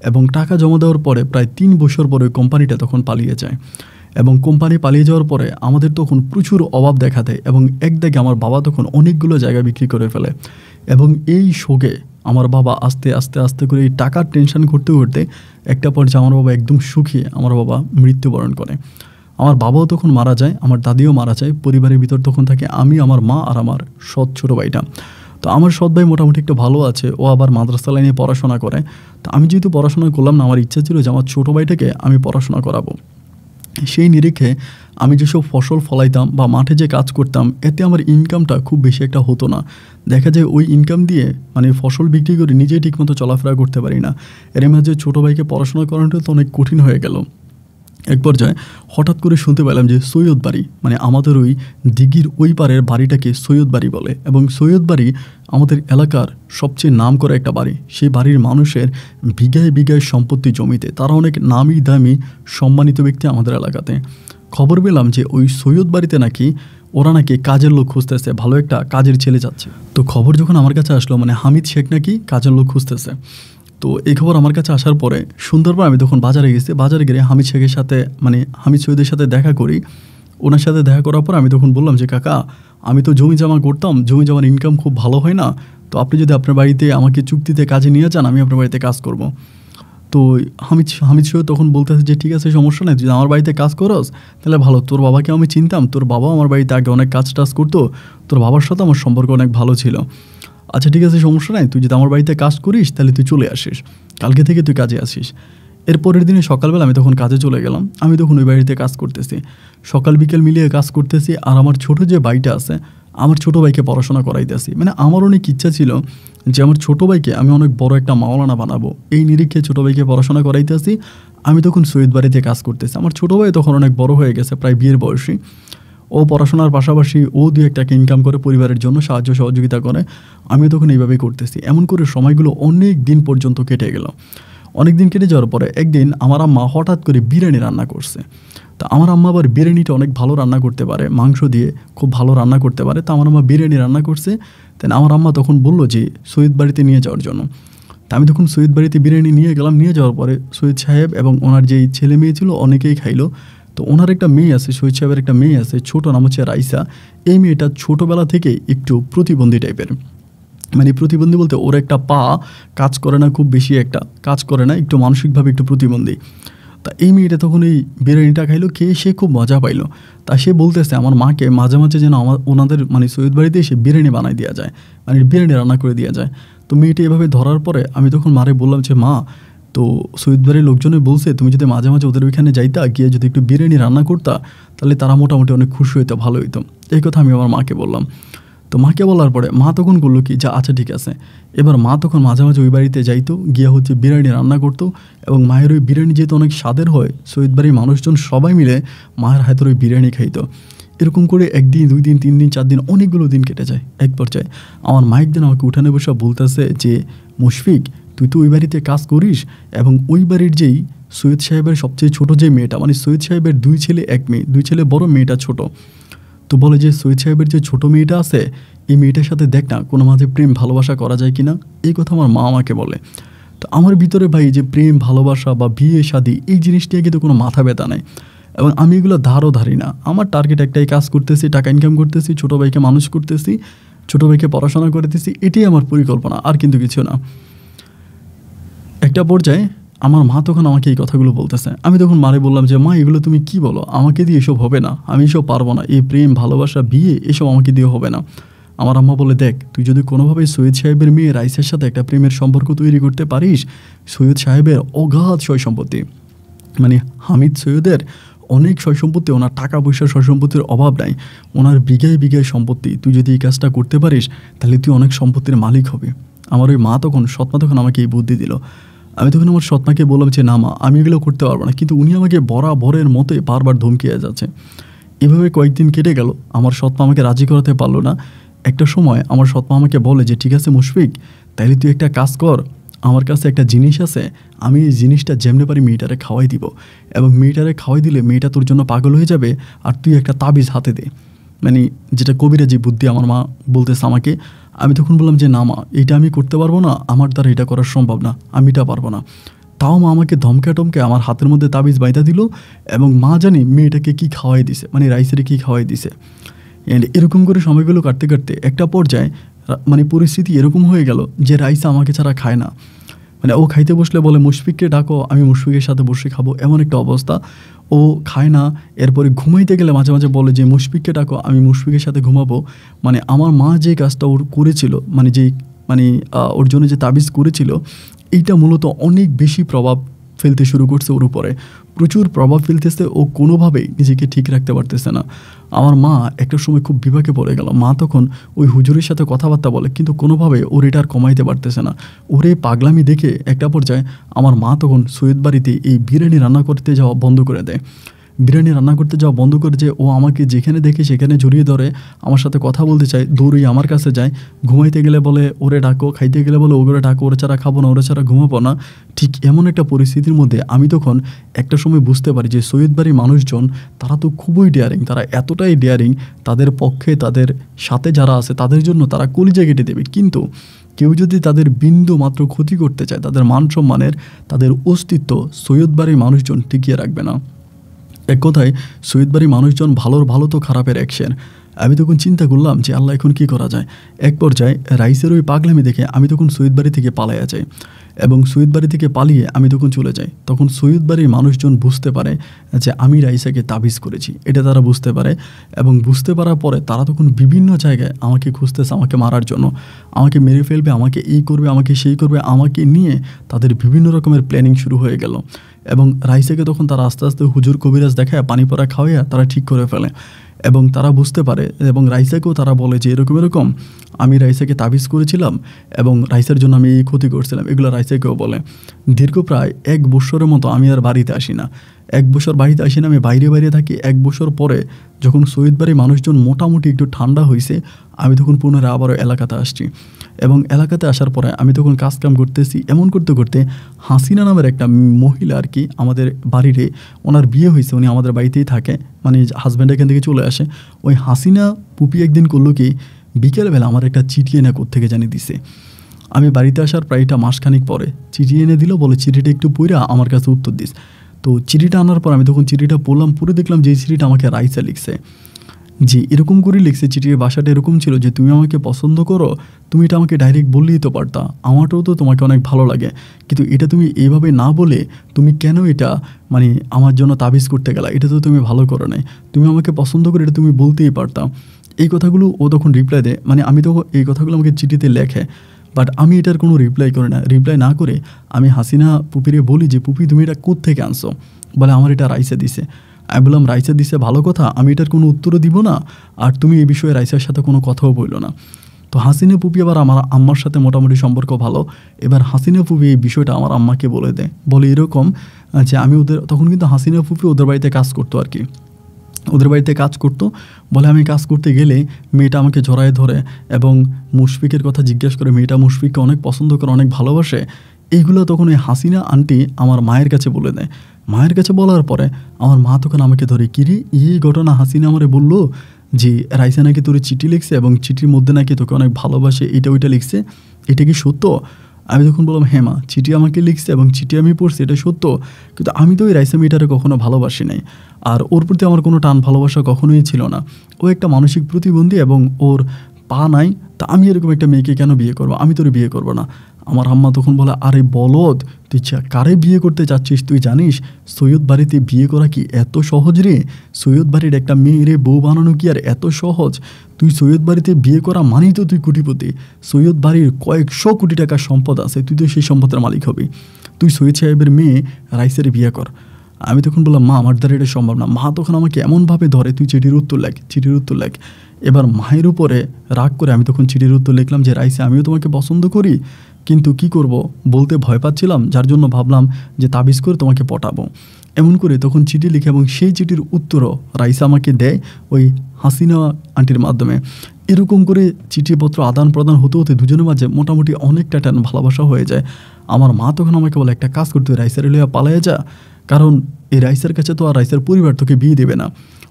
এবং টাকা জমা দেওয়ার পরে প্রায় 3 বছর পরে ওই কোম্পানিটা তখন পালিয়ে যায় এবং কোম্পানি পালিয়ে যাওয়ার পরে আমাদের তখন প্রচুর অভাব দেখা দেয় এবং একদিকে আমার বাবা তখন অনেকগুলো জায়গা বিক্রি করে ফেলে এবং এই শোকে আমার বাবা আস্তে আস্তে আস্তে করে এই টাকার টেনশন করতে করতে একটা পর্যায়ে আমার বাবা একদম শুকিয়ে আমার বাবা মৃত্যুবরণ করে। আমার বাবাও তখন মারা যায়, আমার দাদিও মারা যায়। পরিবারের ভিতর তখন থাকে আমি, আমার মা আর আমার সৎ ছোটো ভাইটা। তো আমার সৎ ভাই মোটামুটি একটু ভালো আছে, ও আবার মাদ্রাসা লাইনে পড়াশোনা করে। তো আমি যেহেতু পড়াশোনা করলাম না, আমার ইচ্ছা ছিল যে আমার ছোটো ভাইটাকে আমি পড়াশোনা করাবো। সেই নিরিখে আমি যেসব ফসল ফলাইতাম বা মাঠে যে কাজ করতাম, এতে আমার ইনকামটা খুব বেশি একটা হতো না। দেখা যায় ওই ইনকাম দিয়ে ফসল বিক্রি করে নিজেই ঠিকমতো চলাফেরা করতে পারি না। এর মাঝে ছোটো ভাইকে পড়াশোনা করানোটা তো অনেক কঠিন হয়ে গেল। এক পর্যায়ে হঠাৎ করে শুনতে পেলাম যে সৈয়দ বাড়ি, আমাদের ওই দিঘির ওই পারের বাড়িটাকে সৈয়দ বাড়ি বলে এবং সৈয়দ বাড়ি আমাদের এলাকার সবচেয়ে নাম করা একটা বাড়ি। সেই বাড়ির মানুষের বিঘায় বিঘায় সম্পত্তি জমিতে, তারা অনেক নামি দামি সম্মানিত ব্যক্তি আমাদের এলাকাতে। খবর পেলাম যে ওই সৈয়দ বাড়িতে নাকি ওরা নাকি কাজের লোক খুঁজতেছে, ভালো একটা কাজের ছেলে যাচ্ছে। তো খবর যখন আমার কাছে আসলো হামিদ শেখ নাকি কাজের লোক খুঁজতেছে। তো এই খবর আমার কাছে আসার পরে সুন্দর পর আমি তখন বাজারে গেছি। বাজারে গিয়ে হামিদ শেখের সাথে হামিদ সৈয়দের সাথে দেখা করি। ওনার সাথে দেখা করার পর আমি তখন বললাম যে কাকা, আমি তো জমি জমা করতাম, জমি জমার ইনকাম খুব ভালো হয় না, তো আপনি যদি আপনার বাড়িতে আমাকে চুক্তিতে কাজে নিয়ে যান, আমি আপনার বাড়িতে কাজ করব। তো হামিদ সৈয়দ তখন বলতেছে যে ঠিক আছে, সমস্যা নেই, তুই আমার বাড়িতে কাজ করস তাহলে ভালো। তোর বাবাকে আমি চিনতাম, তোর বাবাও আমার বাড়িতে আগে অনেক কাজ টাজ করতো, তোর বাবার সাথে আমার সম্পর্ক অনেক ভালো ছিল। আচ্ছা ঠিক আছে, সমস্যা নাই, তুই যদি আমার বাড়িতে কাজ করিস তাহলে তুই চলে আসিস, কালকে থেকে তুই কাজে আসিস। এর পরের দিনে সকালবেলা আমি তখন কাজে চলে গেলাম। আমি তখন ওই বাড়িতে কাজ করতেছি, সকাল বিকেল মিলিয়ে কাজ করতেছি। আর আমার ছোটো যে ভাইটা আছে, আমার ছোটো ভাইকে পড়াশোনা করাইতেছি। আমার অনেক ইচ্ছা ছিল যে আমার ছোটো ভাইকে আমি অনেক বড় একটা মাওলানা বানাবো। এই নিরিখে ছোটো ভাইকে পড়াশোনা করাইতেছি। আমি তখন সৈয়দ বাড়িতে কাজ করতেছি। আমার ছোটো ভাই তখন অনেক বড় হয়ে গেছে, প্রায় বিয়ের বয়সী। ও পড়াশোনার পাশাপাশি ও 2-1 টাকা ইনকাম করে, পরিবারের জন্য সাহায্য সহযোগিতা করে। আমি তখন এইভাবেই করতেছি। এমন করে সময়গুলো অনেক দিন পর্যন্ত কেটে গেল। অনেক দিন কেটে যাওয়ার পরে একদিন আমার আম্মা হঠাৎ করে বিরিয়ানি রান্না করছে। তো আমার আম্মা আবার বিরিয়ানিটা অনেক ভালো রান্না করতে পারে, মাংস দিয়ে খুব ভালো রান্না করতে পারে। তো আমার আম্মা বিরিয়ানি রান্না করছে। তাই আমার আম্মা তখন বললো যে সৈয়দ বাড়িতে নিয়ে যাওয়ার জন্য। তা আমি তখন সৈয়দ বাড়িতে বিরিয়ানি নিয়ে গেলাম। নিয়ে যাওয়ার পরে সৈয়দ সাহেব এবং ওনার যেই ছেলে মেয়ে ছিল অনেকেই খাইলো। তো ওনার একটা মেয়ে আছে, সৈয়দ সাহেবের একটা মেয়ে আছে, ছোটো নাম হচ্ছে রাইসা। এই মেয়েটা ছোটোবেলা থেকেই একটু প্রতিবন্ধী টাইপের। মানে প্রতিবন্ধী বলতে ওর একটা পা কাজ করে না, খুব বেশি একটা কাজ করে না, একটু মানসিকভাবে একটু প্রতিবন্ধী। তা এই মেয়েটা তখন এই বিরিয়ানিটা খাইলো, খেয়ে সে খুব মজা পাইলো। তা সে বলতেছে আমার মাকে মাঝে মাঝে যেন ওনাদের মানে সৈয়দ বাড়িতে এসে বিরিয়ানি বানাই দেওয়া যায়, মানে বিরিয়ানি রান্না করে দেওয়া যায়। তো মেয়েটি এভাবে ধরার পরে আমি তখন মারে বললাম যে মা, তো সৈয়দ বাড়ির লোকজনে বলছে তুমি যদি মাঝে মাঝে ওদের ওইখানে যাইতা, গিয়ে যদি একটু বিরিয়ানি রান্না করতা, তাহলে তারা মোটামুটি অনেক খুশি হইতো, ভালো হইতো। এই কথা আমি আমার মাকে বললাম। তো মাকে বলার পরে মা তখন বললো কি যে আচ্ছা ঠিক আছে। এবার মা তখন মাঝে মাঝে ওই বাড়িতে যাইতো, গিয়ে হচ্ছে বিরিয়ানি রান্না করতো। এবং মায়ের ওই বিরিয়ানি যেহেতু অনেক স্বাদের হয়, সৈয়দ বাড়ির মানুষজন সবাই মিলে মায়ের হাতের ওই বিরিয়ানি খাইতো। এরকম করে একদিন, 2 দিন, 3 দিন, 4 দিন, অনেকগুলো দিন কেটে যায়। এক পর্যায়ে আমার মা একদিন আমাকে উঠানে বসে বলতেছে যে মুশফিক, তুই তো ওই বাড়িতে কাজ করিস, এবং ওই বাড়ির যেই সৈয়দ সাহেবের সবচেয়ে ছোটো যে মেয়েটা, মানে সৈয়দ সাহেবের 2 ছেলে 1 মেয়ে, 2 ছেলে বড়, মেয়েটা ছোট। তো বলে যে সৈয়দ সাহেবের যে ছোটো মেয়েটা আছে, এই মেয়েটার সাথে দেখ না কোনো মাঝে প্রেম ভালোবাসা করা যায় কি না। এই কথা আমার মা আমাকে বলে। তো আমার ভিতরে ভাই যে প্রেম ভালোবাসা বা বিয়ে শাদী এই জিনিসটি কিন্তু কোনো মাথা ব্যথা নেই, এবং আমি এগুলো ধারও ধারি না। আমার টার্গেট একটাই, কাজ করতেছি, টাকা ইনকাম করতেছি, ছোটো ভাইকে মানুষ করতেছি, ছোটো ভাইকে পড়াশোনা করতেছি, এটাই আমার পরিকল্পনা, আর কিন্তু কিছু না। একটা পর্যায়ে আমার মা তখন আমাকে এই কথাগুলো বলতেছে। আমি তখন মারে বললাম যে মা, এগুলো তুমি কি বলো, আমাকে দিয়ে এসব হবে না, আমি এসব পারবো না, এই প্রেম ভালোবাসা বিয়ে এসব আমাকে দিয়ে হবে না। আমার আম্মা বলে দেখ, তুই যদি কোনোভাবে সৈয়দ সাহেবের মেয়ে রাইসের সাথে একটা প্রেমের সম্পর্ক তৈরি করতে পারিস, সৈয়দ সাহেবের অগাধ সয় সম্পত্তি, মানে হামিদ সৈয়দের অনেক সয় সম্পত্তি, ওনার টাকা পয়সার সয় সম্পত্তির অভাব নাই, ওনার বিঘায় বিঘায় সম্পত্তি, তুই যদি এই কাজটা করতে পারিস তাহলে তুই অনেক সম্পত্তির মালিক হবে। আমার ওই মা তখন, সৎমা তখন আমাকে এই বুদ্ধি দিল। আমি তখন আমার সৎমাকে বললাম যে না মা, আমি এগুলো করতে পারবো না, কিন্তু উনি আমাকে বরাবরের মতোই বারবার ধমকিয়ে যাচ্ছে। এভাবে কয়েকদিন কেটে গেল, আমার সৎমা আমাকে রাজি করাতে পারলো না। একটা সময় আমার সৎমা আমাকে বলে যে ঠিক আছে মুশফিক, তাইলে তুই একটা কাজ কর, আমার কাছে একটা জিনিস আছে, আমি এই জিনিসটা যেমনি পারি মেয়েটারে খাওয়াই দিব, এবং মেয়েটারে খাওয়াই দিলে মেয়েটা তোর জন্য পাগল হয়ে যাবে, আর তুই একটা তাবিজ হাতে দে, মানে যেটা কবিরাজি বুদ্ধি আমার মা বলতেছে আমাকে। আমি তখন বললাম যে না মা, এটা আমি করতে পারবো না, আমার দ্বারা এটা করা সম্ভব না, আমি এটা পারবো না। তাও মা আমাকে ধমকে টমকে আমার হাতের মধ্যে তাবিজ বাইদা দিল, এবং মা জানি মেয়েটাকে কি খাওয়াই দিছে, মানে রাইসেরে কি খাওয়াই দিছে। অ্যান্ড এরকম করে সময়গুলো কাটতে কাটতে একটা পর্যায়ে মানে পরিস্থিতি এরকম হয়ে গেল যে রাইসা আমাকে ছাড়া খায় না। মানে ও খাইতে বসলে বলে মুশফিককে ডাকো, আমি মুশফিকের সাথে বসে খাবো, এমন একটা অবস্থা। ও খায় না, এরপরে ঘুমাইতে গেলে মাঝে মাঝে বলে যে মুশফিককে ডাকো, আমি মুশফিকের সাথে ঘুমাবো। মানে আমার মা যে কাজটা ওর করেছিল, মানে যেই মানে ওর জন্য যে তাবিজ করেছিল, এইটা মূলত অনেক বেশি প্রভাব ফেলতে শুরু করছে ওর উপরে, প্রচুর প্রভাব ফেলতেছে। ও কোনোভাবেই নিজেকে ঠিক রাখতে পারতেছে না। আমার মা একটা সময় খুব বিপাকে পড়ে গেল। মা তখন ওই হুজুরের সাথে কথাবার্তা বলে, কিন্তু কোনোভাবে ওর এটা আর কমাইতে পারতেছে না। ওর এই পাগলামি দেখে একটা পর্যায়ে আমার মা তখন সৈয়দ বাড়িতে এই বিরিয়ানি রান্না করতে যাওয়া বন্ধ করে দেয়। বিরিয়ানি রান্না করতে যাওয়া বন্ধ করে, যে ও আমাকে যেখানে দেখে সেখানে জড়িয়ে ধরে, আমার সাথে কথা বলতে চায়, দৌড়ই আমার কাছে যায়। ঘুমাইতে গেলে বলে ওরে ডাকো, খাইতে গেলে বলে ওরে ডাকো, ওরে ছাড়া খাবো না, ওরে ছাড়া ঘুমাবো না। ঠিক এমন একটা পরিস্থিতির মধ্যে আমি তখন একটা সময় বুঝতে পারি যে সৈয়দ বাড়ির মানুষজন তারা তো খুবই ডেয়ারিং, তারা এতটাই ডেয়ারিং, তাদের পক্ষে তাদের সাথে যারা আছে তাদের জন্য তারা কলিজা কেটে দেবে, কিন্তু কেউ যদি তাদের বিন্দু মাত্র ক্ষতি করতে চায়, তাদের মান সম্মানের, তাদের অস্তিত্ব সৈয়দ বাড়ির মানুষজন টিকিয়ে রাখবে না। এক কথায় সৈয়দ বাড়ির মানুষজন ভালোর ভালো তো খারাপের অ্যাকশন। আমি তখন চিন্তা করলাম যে আল্লাহ এখন কী করা যায়। এক পর্যায়ে রাইসের ওই পাগলামি দেখে আমি তখন সৈয়দ বাড়ি থেকে পালাইয়া যাই, এবং সৈয়দ বাড়ি থেকে পালিয়ে আমি তখন চলে যাই। তখন সৈয়দ বাড়ির মানুষজন বুঝতে পারে যে আমি রাইসাকে তাবিজ করেছি, এটা তারা বুঝতে পারে, এবং বুঝতে পারার পরে তারা তখন বিভিন্ন জায়গায় আমাকে খুঁজতেছে আমাকে মারার জন্য, আমাকে মেরে ফেলবে, আমাকে এই করবে, আমাকে সেই করবে, আমাকে নিয়ে তাদের বিভিন্ন রকমের প্ল্যানিং শুরু হয়ে গেল। এবং রাইসাকে তখন তারা আস্তে আস্তে হুজুর কবিরাজ দেখায়, পানি পড়া খাওয়াইয়া তারা ঠিক করে ফেলে, এবং তারা বুঝতে পারে, এবং রাইসাকেও তারা বলে যে এরকম এরকম আমি রাইসাকে তাবিজ করেছিলাম, এবং রাইসার জন্য আমি এই ক্ষতি করছিলাম, এগুলো রাইসাকেও বলে। দীর্ঘ প্রায় 1 বছরের মতো আমি আর বাড়িতে আসি না। 1 বছর বাড়িতে আসি না, আমি বাইরে বাইরে থাকি। 1 বছর পরে যখন সৈয়দ বাড়ির মানুষজন মোটামুটি একটু ঠান্ডা হয়েছে, আমি তখন পুনরায় আবারও এলাকাতে আসছি, এবং এলাকাতে আসার পরে আমি তখন কাজকাম করতেছি। এমন করতে করতে হাসিনা নামের একটা মহিলা আর কি আমাদের বাড়িতে, ওনার বিয়ে হয়েছে, উনি আমাদের বাড়িতেই থাকে, মানে হাজব্যান্ড এখান থেকে চলে আসে। ওই হাসিনা পুপি একদিন করলো কি, বিকেলবেলা আমার একটা চিঠি এনে কোত্থেকে জানি দিছে। আমি বাড়িতে আসার প্রায় একটা মাসখানিক পরে চিঠি এনে দিল, বলে চিঠিটা একটু পড়া আমার কাছে উত্তর দিস। তো চিঠিটা আনার পর আমি তখন চিঠিটা পড়লাম, পড়ে দেখলাম যে এই চিঠিটা আমাকে রাইসা লিখছে, জি, এরকম করে লিখছে। চিঠির ভাষাটা এরকম ছিল যে, "তুমি আমাকে পছন্দ করো, তুমি এটা আমাকে ডাইরেক্ট বললেই তো পারতা। আমারটাও তো তোমাকে অনেক ভালো লাগে। কিন্তু এটা তুমি এভাবে না বলে তুমি কেন এটা মানে আমার জন্য তাবিজ করতে গেলা? এটা তো তুমি ভালো করো নাই। তুমি আমাকে পছন্দ করে এটা তুমি বলতেই পারতা।" এই কথাগুলো ও তখন রিপ্লাই দেয়। মানে আমি তো এই কথাগুলো আমাকে চিঠিতে লেখে। বাট আমি এটার কোনো রিপ্লাই করি না। রিপ্লাই না করে আমি হাসিনা ফুপিরে বলি যে, "ফুপি তুমি এটা কোত্থেকে আনছো?" বলে, "আমার এটা রাইসা দিছে।" আমি বললাম, "রাইসা দিছে ভালো কথা, আমি এটার কোনো উত্তরও দিব না, আর তুমি এই বিষয়ে রাইসার সাথে কোনো কথাও বইলো না।" তো হাসিনা ফুপি আবার আমার আম্মার সাথে মোটামুটি সম্পর্ক ভালো। এবার হাসিনা ফুপি এই বিষয়টা আমার আম্মাকে বলে দেয়। বলে এরকম যে আমি ওদের তখন কিন্তু হাসিনা ফুপি ওদের বাড়িতে কাজ করতো আর কি। ওদের বাড়িতে কাজ করতো। বলে আমি কাজ করতে গেলে মেয়েটা আমাকে জড়ায় ধরে এবং মুশফিকের কথা জিজ্ঞেস করে। মেয়েটা মুশফিককে অনেক পছন্দ করে, অনেক ভালোবাসে। এইগুলো তখন ওই হাসিনা আন্টি আমার মায়ের কাছে বলে দেয়। মায়ের কাছে বলার পরে আমার মা তখন আমাকে ধরে, "কিরে এই ঘটনা হাসিনা আমারে বলল যে রাইসা নাকি তোর চিঠি লিখছে এবং চিঠির মধ্যে নাকি তোকে অনেক ভালোবাসে, এটা ওইটা লিখছে, এটা কি সত্য?" আমি তখন বললাম, "হ্যাঁ মা, চিঠি আমাকে লিখছে এবং চিঠি আমি পড়ছি, এটা সত্য। কিন্তু আমি তো ওই রাইসা মেয়েটারে কখনো ভালোবাসি নাই। আর ওর প্রতি আমার কোনো টান ভালোবাসা কখনোই ছিল না। ও একটা মানসিক প্রতিবন্ধী এবং ওর পা নাই। তা আমি এরকম একটা মেয়েকে কেন বিয়ে করবো? আমি তোরে বিয়ে করবো না।" আমার আম্মা তখন বলে, "আরে বলদ, তুই কারে বিয়ে করতে চাচ্ছিস? তুই জানিস সৈয়দ বাড়িতে বিয়ে করা কি এত সহজ রে? সৈয়দ বাড়ির একটা মেয়েরে বউ বানানো কি আর এত সহজ? তুই সৈয়দ বাড়িতে বিয়ে করা মানেই তো তুই কোটিপতি। সৈয়দ বাড়ির কয়েকশো কোটি টাকার সম্পদ আছে, তুই তো সেই সম্পদের মালিক হবি। তুই সৈয়দ সাহেবের মেয়ে রাইসের বিয়ে কর।" আমি তখন বললাম, "মা, আমার দ্বারা এটা সম্ভব না।" মা তখন আমাকে এমনভাবে ধরে, "তুই চিঠির উত্তর লেখ, চিঠির উত্তর লেখ।" এবার মায়ের উপরে রাগ করে আমি তখন চিঠির উত্তর লিখলাম যে, "রাইসা, আমিও তোমাকে পছন্দ করি, কিন্তু কি করব, বলতে ভয় পাচ্ছিলাম, যার জন্য ভাবলাম যে তাবিজ করে তোমাকে পটাবো।" এমন করে তখন চিঠি লিখে এবং সেই চিঠির উত্তরও রাইসা আমাকে দেয় ওই হাসিনা আন্টির মাধ্যমে। এরকম করে চিঠিপত্র আদান প্রদান হতে হতে দুজনের মাঝে মোটামুটি অনেকটা টান ভালোবাসা হয়ে যায়। আমার মা তখন আমাকে বলে, "একটা কাজ করতে, রাইসার লইয়া পালাইয়া যা, কারণ এই রাইসার কাছে তো আর রাইসার পরিবার তোকে বিয়ে দেবে না।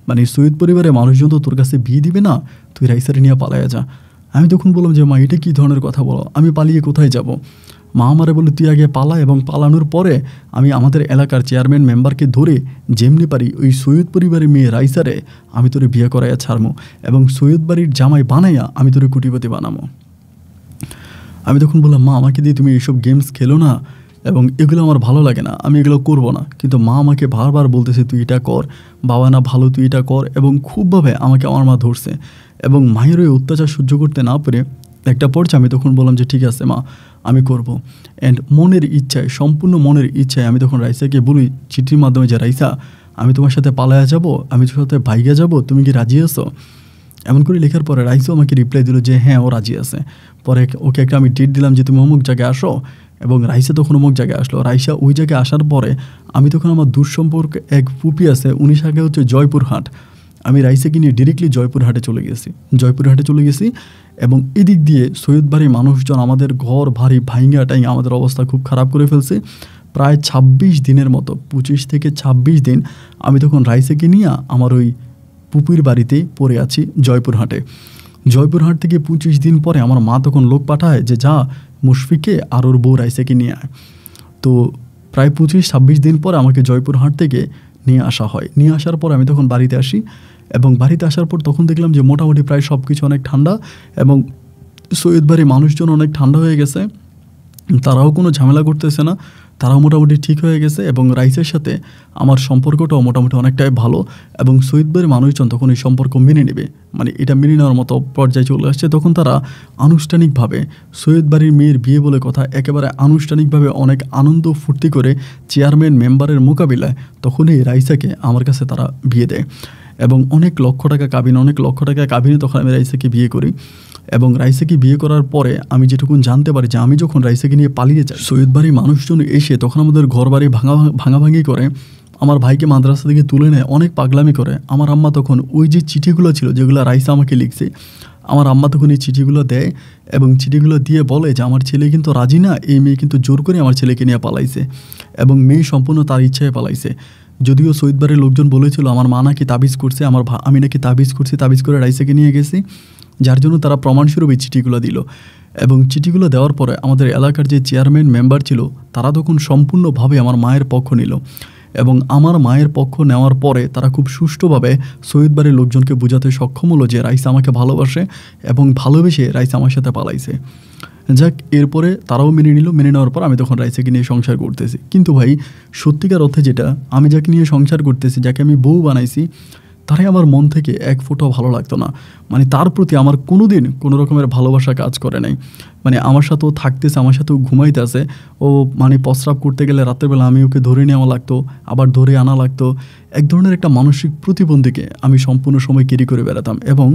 মানে সৈয়দ পরিবারের মানুষজন তো তোর কাছে বিয়ে দিবে না, তুই রাইসারে নিয়ে পালাইয়া যা।" আমি তখন বললাম যে, "মা, এটা কী ধরনের কথা বলো? আমি পালিয়ে কোথায় যাব?" মা আমারে বলে, "তুই আগে পালা এবং পালানোর পরে আমি আমাদের এলাকার চেয়ারম্যান মেম্বারকে ধরে যেমনি পারি ওই সৈয়দ পরিবারের মেয়ে রাইসারে আমি তোরে বিয়ে করাইয়া ছাড়মো এবং সৈয়দ বাড়ির জামাই বানাইয়া আমি তোরে কোটিপতি বানামো।" আমি তখন বললাম, "মা, আমাকে দিয়ে তুমি এইসব গেমস খেলো না এবং এগুলো আমার ভালো লাগে না, আমি এগুলো করব না।" কিন্তু মা আমাকে বারবার বলতেছে, "তুই এটা কর, বাবা না ভালো, তুই এটা কর।" এবং খুবভাবে আমাকে আমার মা ধরছে এবং মায়ের ওই অত্যাচার সহ্য করতে না পেরে একটা পর্যায়ে আমি তখন বললাম যে, "ঠিক আছে মা, আমি করব।" অ্যান্ড মনের ইচ্ছায়, সম্পূর্ণ মনের ইচ্ছায় আমি তখন রাইসাকে বলি চিঠির মাধ্যমে যে, "রাইসা, আমি তোমার সাথে পালায়া যাব, আমি তোমার সাথে ভাইগা যাব, তুমি কি রাজি আছো?" এমন করে লেখার পরে রাইসাও আমাকে রিপ্লাই দিল যে হ্যাঁ, ও রাজি আছে। পরে ওকে একটা আমি ডেট দিলাম যে, "তুমি অমুক জায়গায় আসো", এবং রাইসা তখন অমুক জায়গায় আসলো। রাইসা ওই জায়গায় আসার পরে আমি তখন আমার দূরসম্পর্কে এক ফুপি আছে, উনি থাকে হচ্ছে জয়পুরহাট। আমি রাইসাকে নিয়ে ডিরেক্টলি জয়পুরহাটে চলে গেছি এবং এদিক দিয়ে সৈয়দ বাড়ির মানুষজন আমাদের ঘর ভারী ভাইঙ্গা টাইঙ্গা আমাদের অবস্থা খুব খারাপ করে ফেলছে। প্রায় ২৬ দিনের মতো, ২৫ থেকে ২৬ দিন আমি তখন রাইসাকে নিয়ে আমার ওই পুপির বাড়িতে পড়ে আছি জয়পুরহাট থেকে ২৫ দিন পরে আমার মা তখন লোক পাঠায় যে, "যা, মুশফিককে আর ওর বউ রাইসাকে নিয়ে আয়।" তো প্রায় ২৫-২৬ দিন পরে আমাকে জয়পুরহাট থেকে নিয়ে আসা হয়। নিয়ে আসার পর আমি তখন বাড়িতে আসি এবং বাড়িতে আসার পর তখন দেখলাম যে মোটামুটি প্রায় সব কিছু অনেক ঠান্ডা এবং সৈয়দ বাড়ির মানুষজন অনেক ঠান্ডা হয়ে গেছে। তারাও কোনো ঝামেলা করতেছে না, তারাও মোটামুটি ঠিক হয়ে গেছে এবং রাইসের সাথে আমার সম্পর্কটাও মোটামুটি অনেকটাই ভালো এবং সৈয়দ বাড়ির মানুষজন তখন এই সম্পর্ক মেনে নেবে, মানে এটা মেনে নেওয়ার মতো পর্যায়ে চলে আসছে। তখন তারা আনুষ্ঠানিকভাবে সৈয়দ বাড়ির মেয়ের বিয়ে বলে কথা একেবারে আনুষ্ঠানিকভাবে অনেক আনন্দ ফুর্তি করে চেয়ারম্যান মেম্বারের মোকাবিলায় তখনই রাইসাকে আমার কাছে তারা বিয়ে দেয় এবং অনেক লক্ষ টাকা কাবিনে তখন আমি রাইসাকে বিয়ে করি। এবং রাইসাকে বিয়ে করার পরে আমি যেটুকুন জানতে পারি যে আমি যখন রাইসাকে নিয়ে পালিয়ে যাই, সৈয়দ বাড়ির মানুষজন এসে তখন আমাদের ঘর বাড়ি ভাঙাভাঙি করে, আমার ভাইকে মাদ্রাসা থেকে তুলে নেয়, অনেক পাগলামি করে। আমার আম্মা তখন ওই যে চিঠিগুলো ছিল যেগুলো রাইসা আমাকে লিখছে, আমার আম্মা তখন এই চিঠিগুলো দেয় এবং চিঠিগুলো দিয়ে বলে যে আমার ছেলে কিন্তু রাজি না, এই মেয়ে কিন্তু জোর করে আমার ছেলেকে নিয়ে পালাইছে এবং মেয়ে সম্পূর্ণ তার ইচ্ছায় পালাইছে। যদিও সৈয়দ বাড়ির লোকজন বলেছিল আমার মা নাকি তাবিজ করছে, আমি নাকি তাবিজ করছি, তাবিজ করে রাইসাকে নিয়ে গেছি, যার জন্য তারা প্রমাণস্বরূপ এই চিঠিগুলো দিল। এবং চিঠিগুলো দেওয়ার পরে আমাদের এলাকার যে চেয়ারম্যান মেম্বার ছিল তারা তখন সম্পূর্ণভাবে আমার মায়ের পক্ষ নিল এবং আমার মায়ের পক্ষ নেওয়ার পরে তারা খুব সুষ্ঠুভাবে সৈয়দ বাড়ির লোকজনকে বোঝাতে সক্ষম হলো যে রাইসা আমাকে ভালোবাসে এবং ভালোবেসে রাইসা আমার সাথে পালাইছে। যাক, এরপরে তারাও মেনে নিল। মেনে নেওয়ার পর আমি তখন রাইসাকে নিয়ে সংসার করতেছি। কিন্তু ভাই, সত্যিকার অর্থে যেটা, আমি যাকে নিয়ে সংসার করতেছি, যাকে আমি বউ বানাইছি, তারাই আমার মন থেকে এক ফোঁটাও ভালো লাগতো না। মানে তার প্রতি আমার কোনো দিন কোনো রকমের ভালোবাসা কাজ করে নাই। মানে আমার সাথেও থাকতেছে, আমার সাথেও ঘুমাইতেছে। ও মানে প্রস্রাব করতে গেলে রাতের বেলা আমি ওকে ধরে নেওয়া লাগতো, আবার ধরে আনা লাগতো। এক ধরনের একটা মানসিক প্রতিবন্ধীকে আমি সম্পূর্ণ সময় ক্যারি করে বেড়াতাম। এবং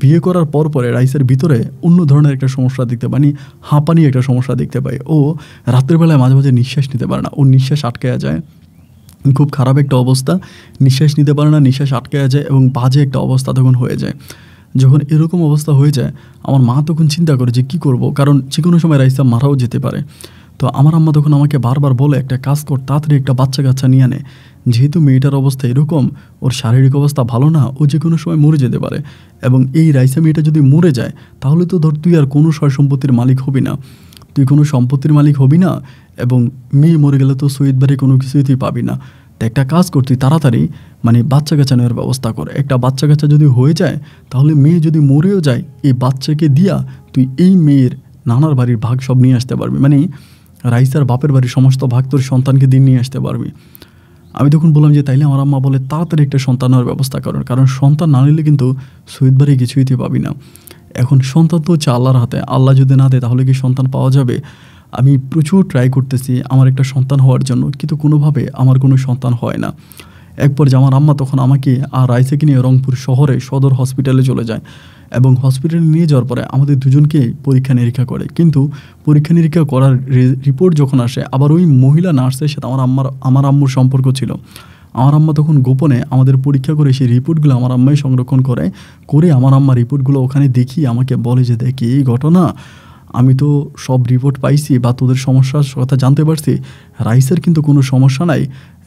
বিয়ে করার পরে রাইসের ভিতরে অন্য ধরনের একটা সমস্যা দেখতে পাই, হাঁপানি একটা সমস্যা দেখতে পাই। ও রাতের বেলায় মাঝে মাঝে নিঃশ্বাস নিতে পারে না, ওর নিঃশ্বাস আটকে যায়। খুব খারাপ একটা অবস্থা, নিঃশ্বাস নিতে পারে না, নিঃশ্বাস আটকে যায় এবং বাজে একটা অবস্থা তখন হয়ে যায়। যখন এরকম অবস্থা হয়ে যায়, আমার মা তখন চিন্তা করে যে কী করব, কারণ যে কোনো সময় রাইসা মারাও যেতে পারে। তো আমার আম্মা তখন আমাকে বারবার বলে, একটা কাজ কর, তাড়াতাড়ি একটা বাচ্চা কাচ্চা নিয়ে আনে, যেহেতু মেয়েটার অবস্থা এরকম, ওর শারীরিক অবস্থা ভালো না, ও যে কোনো সময় মরে যেতে পারে। এবং এই রাইসা মেয়েটা যদি মরে যায়, তাহলে তো ধর তুই আর কোনো সয় সম্পত্তির মালিক হবি না, তুই কোনো সম্পত্তির মালিক হবি না, এবং মেয়ে মরে গেলে তো সৈয়দ বাড়ি কোনো কিছুই তুই পাবি না। তো একটা কাজ কর, তুই তাড়াতাড়ি মানে বাচ্চা কাচ্চা নেওয়ার ব্যবস্থা কর। একটা বাচ্চা কাচ্চা যদি হয়ে যায়, তাহলে মেয়ে যদি মরেও যায়, এই বাচ্চাকে দিয়া তুই এই মেয়ের নানার বাড়ির ভাগ সব নিয়ে আসতে পারবি। মানে রাইসার বাপের বাড়ির সমস্ত ভাগ তোর সন্তানকে দিয়ে নিয়ে আসতে পারবি। আমি তখন বললাম যে তাইলে আমার আম্মা বলে তাড়াতাড়ি একটা সন্তান নেওয়ার ব্যবস্থা করেন, কারণ সন্তান না নিলে কিন্তু সৈয়দ বাড়ি কিছুই তুই পাবি না। এখন সন্তান তো হচ্ছে আল্লাহর হাতে, আল্লাহ যদি না দেয় তাহলে কি সন্তান পাওয়া যাবে? আমি প্রচুর ট্রাই করতেছি আমার একটা সন্তান হওয়ার জন্য, কিন্তু কোনোভাবে আমার কোনো সন্তান হয় না। একবার যে আমার আম্মা তখন আমাকে আর রাইসাকে নিয়ে রংপুর শহরে সদর হসপিটালে চলে যায়, এবং হসপিটালে নিয়ে যাওয়ার পরে আমাদের দুজনকে পরীক্ষা নিরীক্ষা করে। কিন্তু পরীক্ষা নিরীক্ষা করার রিপোর্ট যখন আসে, আবার ওই মহিলা নার্সের সাথে আমার আম্মুর সম্পর্ক ছিল। আমার আম্মা তখন গোপনে আমাদের পরীক্ষা করে সেই রিপোর্টগুলো আমার আম্মাই সংরক্ষণ করে আমার আম্মা রিপোর্টগুলো ওখানে দেখিয়ে আমাকে বলে যে দেখি এই ঘটনা, আমি তো সব রিপোর্ট পাইছি বা তোদের সমস্যার কথা জানতে পারছি, রাইসের কিন্তু কোনো সমস্যা নাই,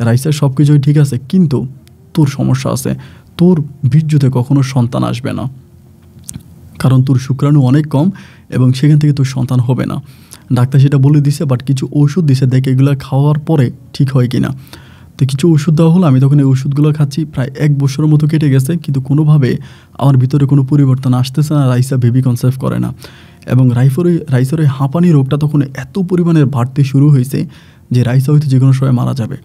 রাইসের সব কিছুই ঠিক আছে, কিন্তু তোর সমস্যা আছে, তোর বীর্যতে কখনো সন্তান আসবে না, কারণ তোর শুক্রাণু অনেক কম এবং সেখান থেকে তোর সন্তান হবে না। ডাক্তার সেটা বলে দিছে, বাট কিছু ওষুধ দিছে, দেখে এগুলো খাওয়ার পরে ঠিক হয় কিনা। তো কিছু ওষুধ দেওয়া হলো, আমি তখন এই ওষুধগুলো খাচ্ছি, প্রায় 1 বছরের মতো কেটে গেছে, কিন্তু কোনোভাবে আমার ভিতরে কোনো পরিবর্তন আসতেছে না। রাইসা বেবি কনসেপ্ট করে না, এবং রাইসার ওই হাঁপানি রোগটা তখন এত পরিমাণে বাড়তে শুরু হয়েছে যে রাইসা হয়তো যে কোনো সময় মারা যাবে।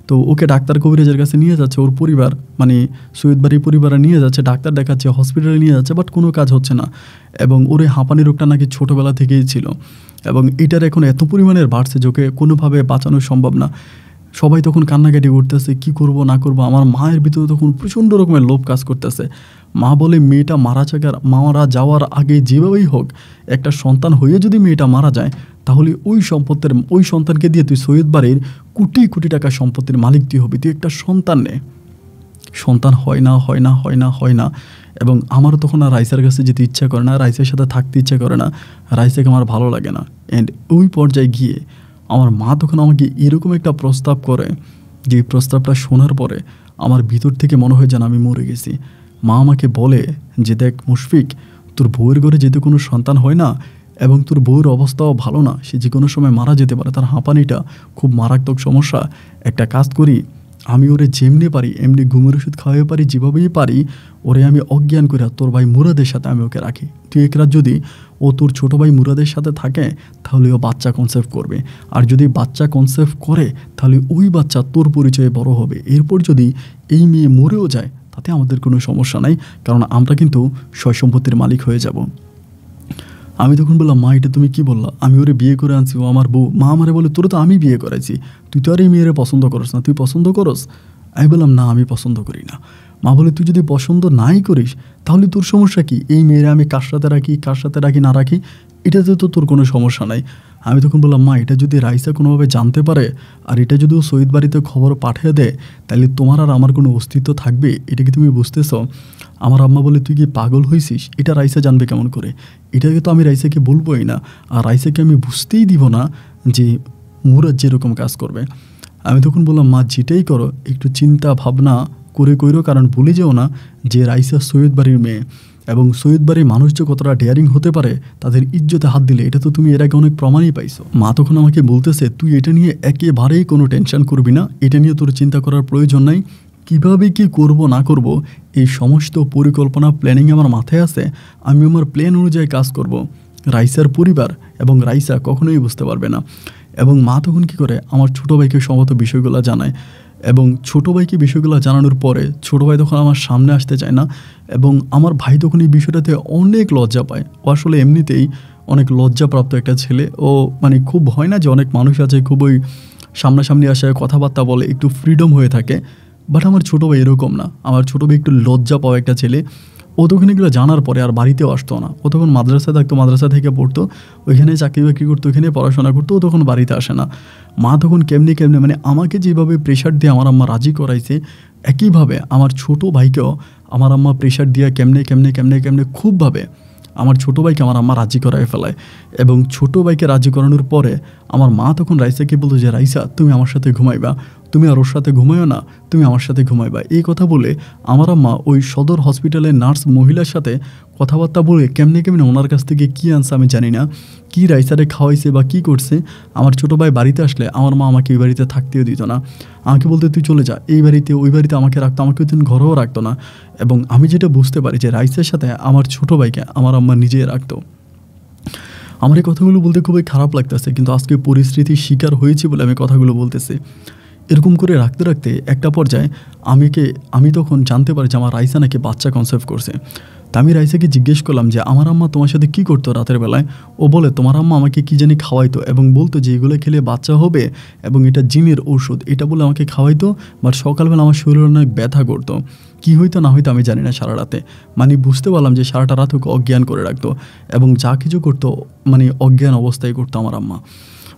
তো ওকে ডাক্তার কবিরাজের কাছে নিয়ে যাচ্ছে ওর পরিবার, মানে সৈয়দ বাড়ির পরিবারে নিয়ে যাচ্ছে, ডাক্তার দেখাচ্ছে, হসপিটালে নিয়ে যাচ্ছে, বাট কোনো কাজ হচ্ছে না। এবং ওর এই হাঁপানি রোগটা নাকি ছোটোবেলা থেকেই ছিল, এবং এটার এখন এত পরিমাণের বাড়ছে যে ওকে কোনোভাবে বাঁচানো সম্ভব না। সবাই তখন কান্নাকাটি করতেছে, কি করব না করব। আমার মায়ের ভিতরে তখন প্রচণ্ড রকমের লোভ কাজ করতেছে। মা বলে মেয়েটা মারা যাওয়ার আগে যেভাবেই হোক একটা সন্তান হয়ে যদি মেয়েটা মারা যায়, তাহলে ওই সন্তানকে দিয়ে তুই সৈয়দ বাড়ির কোটি কোটি টাকা সম্পত্তির মালিক তুই হবি, তুই একটা সন্তান নে। সন্তান হয় না। এবং আমারও তখন আর রাইসার কাছে যেতে ইচ্ছা করে না, রাইসার সাথে থাকতে ইচ্ছা করে না, রাইসাকে আমার ভালো লাগে না। অ্যান্ড ওই পর্যায়ে গিয়ে আমার মা তখন আমাকে এরকম একটা প্রস্তাব করে, যে প্রস্তাবটা শোনার পরে আমার ভিতর থেকে মনে হয় যেন আমি মরে গেছি। মা আমাকে বলে যে দেখ মুশফিক, তোর বউয়ের ঘরে যেতে কোনো সন্তান হয় না, এবং তোর বউয়ের অবস্থাও ভালো না, সে যে কোনো সময় মারা যেতে পারে, তার হাঁপানিটা খুব মারাত্মক সমস্যা। একটা কাজ করি, আমি ওরে যেমনি পারি এমনি ঘুমের ওষুধ খাওয়াতে পারি, যেভাবেই পারি ওরে আমি অজ্ঞান করে তোর ভাই মুরাদের সাথে আমি ওকে রাখি। তুই এক রাত যদি ও তোর ছোটো ভাই মুরাদের সাথে থাকে, তাহলে ও বাচ্চা কনসেপ্ট করবে, আর যদি বাচ্চা কনসেপ্ট করে তাহলে ওই বাচ্চা তোর পরিচয়ে বড় হবে। এরপর যদি এই মেয়ে মরেও যায়, তাতে আমাদের কোনো সমস্যা নাই, কারণ আমরা কিন্তু সয় সম্পত্তির মালিক হয়ে যাব। আমি তখন বললাম, মা এটা তুমি কি বললা? আমি ওরে বিয়ে করে আনছি, ও আমার বউ। মা আমারে বলে, তোরে তো আমি বিয়ে করাইছি, তুই তো আর এই মেয়েরে পছন্দ করস না, তুই পছন্দ করস? আমি বললাম, না আমি পছন্দ করি না। মা বলে, তুই যদি পছন্দ নাই করিস তাহলে তোর সমস্যা কি? এই মেয়েরা আমি কার সাথে রাখি না রাখি, এটাতে তো তোর কোনো সমস্যা নাই। আমি তখন বললাম, মা এটা যদি রাইসা কোনোভাবে জানতে পারে, আর এটা যদি ও সৈয়দ বাড়িতে খবর পাঠিয়ে দেয়, তাহলে তোমার আর আমার কোনো অস্তিত্ব থাকবে? এটা কি তুমি বুঝতেছ? আমার আম্মা বলে, তুই কি পাগল হয়েছিস? এটা রাইসা জানবে কেমন করে? এটাকে তো আমি রাইসাকে বলবোই না, আর রাইসাকে আমি বুঝতেই দিব না যে মুরাদ যেরকম কাজ করবে। আমি তখন বললাম, মা যেটাই করো একটু চিন্তা ভাবনা করে কইরো, কারণ ভুলে যেও না যে রাইসা সৈয়দ বাড়ির মেয়ে, এবং সৈয়দ বাড়ির মানুষ যে কতটা ডেয়ারিং হতে পারে তাদের ইজ্জতে হাত দিলে, এটা তো তুমি এর আগে অনেক প্রমাণই পাইছো। মা তখন আমাকে বলতেছে, তুই এটা নিয়ে একেবারেই কোনো টেনশন করবি না, এটা নিয়ে তোর চিন্তা করার প্রয়োজন নাই। কীভাবে কি করব না করব এই সমস্ত পরিকল্পনা প্ল্যানিং আমার মাথায় আছে। আমি আমার প্ল্যান অনুযায়ী কাজ করব। রাইসার পরিবার এবং রাইসা কখনোই বুঝতে পারবে না। এবং মা তখন কী করে, আমার ছোটো ভাইকে সমস্ত বিষয়গুলো জানায়। এবং ছোটো ভাইকে বিষয়গুলো জানানোর পরে ছোটো ভাই তখন আমার সামনে আসতে চায় না। এবং আমার ভাই তখন এই বিষয়টাতে অনেক লজ্জা পায়। ও আসলে এমনিতেই অনেক লজ্জাপ্রাপ্ত একটা ছেলে। ও মানে খুব হয় না যে অনেক মানুষ আছে খুবই সামনাসামনি আসে, কথাবার্তা বলে, একটু ফ্রিডম হয়ে থাকে। বাট আমার ছোটো ভাই এরকম না। আমার ছোটো ভাই একটু লজ্জা পাওয়া একটা ছেলে। ও তখন এগুলো জানার পরে আর বাড়িতেও আসতো না। ও তখন মাদ্রাসায় থাকতো, মাদ্রাসা থেকে পড়তো, ওইখানে চাকরি বাকরি করতো, ওইখানে পড়াশোনা করতো। ও তখন বাড়িতে আসে না। মা তখন কেমনি মানে আমাকে যেভাবে প্রেশার দিয়ে আমার আম্মা রাজি করাইছে, একইভাবে আমার ছোটো ভাইকেও আমার আম্মা প্রেশার দিয়ে কেমনে খুবভাবে আমার ছোটো ভাইকে আমার আম্মা রাজি করায় ফেলায়। এবং ছোটো ভাইকে রাজি করানোর পরে আমার মা তখন রাইসাকে বলতো যে, রাইসা তুমি আমার সাথে ঘুমাইবা, তুমি আর ওর সাথে ঘুমাইও না, তুমি আমার সাথে ঘুমাইবা। এই কথা বলে আমার আম্মা ওই সদর হসপিটালের নার্স মহিলার সাথে কথাবার্তা বলে কেমনে ওনার কাছ থেকে কী আনছে আমি জানি না, কী রাইসারে খাওয়াইছে বা কী করছে। আমার ছোটো ভাই বাড়িতে আসলে আমার মা আমাকে এই বাড়িতে থাকতেও দিত না। আমাকে বলতে, তুই চলে যা, এই বাড়িতে ওই বাড়িতে আমাকে রাখতো, আমাকে ওই দিন ঘরেও রাখতো না। এবং আমি যেটা বুঝতে পারি যে রাইসার সাথে আমার ছোটো ভাইকে আমার আম্মা নিজেই রাখতো। আমার এই কথাগুলো বলতে খুবই খারাপ লাগতেছে, কিন্তু আজকে পরিস্থিতির শিকার হয়েছি বলে আমি কথাগুলো বলতেছি। এরকম করে রাখতে রাখতে একটা পর্যায়ে আমি তখন জানতে পারি যে আমার রাইসা নাকি বাচ্চা কনসেপ্ট করছে। তা আমি রাইসাকে জিজ্ঞেস করলাম যে, আমার আম্মা তোমার সাথে কী করতো রাতের বেলায়? ও বলে, তোমার আম্মা আমাকে কী জানি খাওয়াইতো এবং বলতো যে এগুলো খেলে বাচ্চা হবে এবং এটা জিনের ঔষধ, এটা বলে আমাকে খাওয়াইতো। বাট সকালবেলা আমার শরীরে অনেক ব্যথা করতো। কী হইতো না হইতো আমি জানি না সারা রাতে। মানে বুঝতে পারলাম যে সারাটা রাত ওকে অজ্ঞান করে রাখতো এবং যা কিছু করতো মানে অজ্ঞান অবস্থায় করতো আমার আম্মা।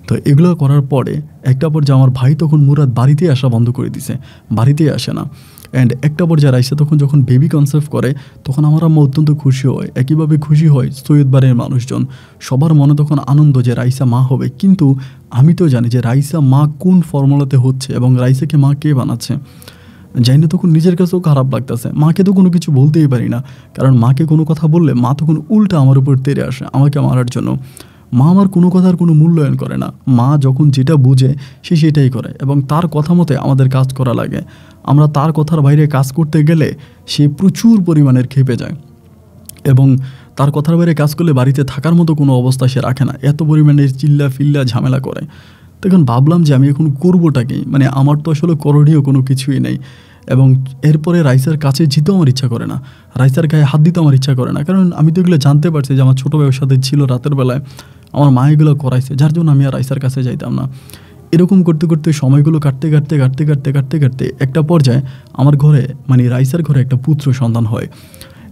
তো এগুলো করার পরে একটা পর্যায়ে আমার ভাই তখন মুরাদ বাড়িতেই আসা বন্ধ করে দিছে, বাড়িতেই আসে না। অ্যান্ড একটা পর্যায়ে রাইসা যখন বেবি কনসেপ্ট করে তখন আমার আম্মা অত্যন্ত খুশি হয়। একইভাবে খুশি হয় সৈয়দ বাড়ির মানুষজন। সবার মনে তখন আনন্দ যে রাইসা মা হবে। কিন্তু আমি তো জানি যে রাইসা মা কোন ফর্মুলাতে হচ্ছে এবং রাইসাকে মা কে বানাচ্ছে। জানি না, তখন নিজের কাছেও খারাপ লাগতেছে। মাকে তো কোনো কিছু বলতেই পারি না, কারণ মাকে কোনো কথা বললে মা তখন উল্টা আমার উপর তেড়ে আসে আমাকে মারার জন্য। মা আমার কোনো কথার কোনো মূল্যায়ন করে না। মা যখন যেটা বুঝে সে সেটাই করে এবং তার কথা মতে আমাদের কাজ করা লাগে। আমরা তার কথার বাইরে কাজ করতে গেলে সে প্রচুর পরিমাণের ক্ষেপে যায় এবং তার কথার বাইরে কাজ করলে বাড়িতে থাকার মতো কোনো অবস্থা সে রাখে না। এত পরিমাণের চিল্লা ফিল্লা ঝামেলা করে। তখন ভাবলাম যে আমি এখন করবোটা কি, মানে আমার তো আসলে করণীয় কোনো কিছুই নেই। এবং এরপরে রাইসার কাছে যেতেও আমার ইচ্ছা করে না, রাইসার গায়ে হাত দিতে আমার ইচ্ছা করে না, কারণ আমি তো এগুলো জানতে পারছি যে আমার ছোটো ভাইয়ের সাথে ছিল রাতের বেলায়, আমার মা এগুলো করাইছে, যার জন্য আমি আর রাইসার কাছে যাইতাম না। এরকম করতে করতে সময়গুলো কাটতে একটা পর্যায়ে আমার ঘরে মানে রাইসার ঘরে একটা পুত্র সন্তান হয়,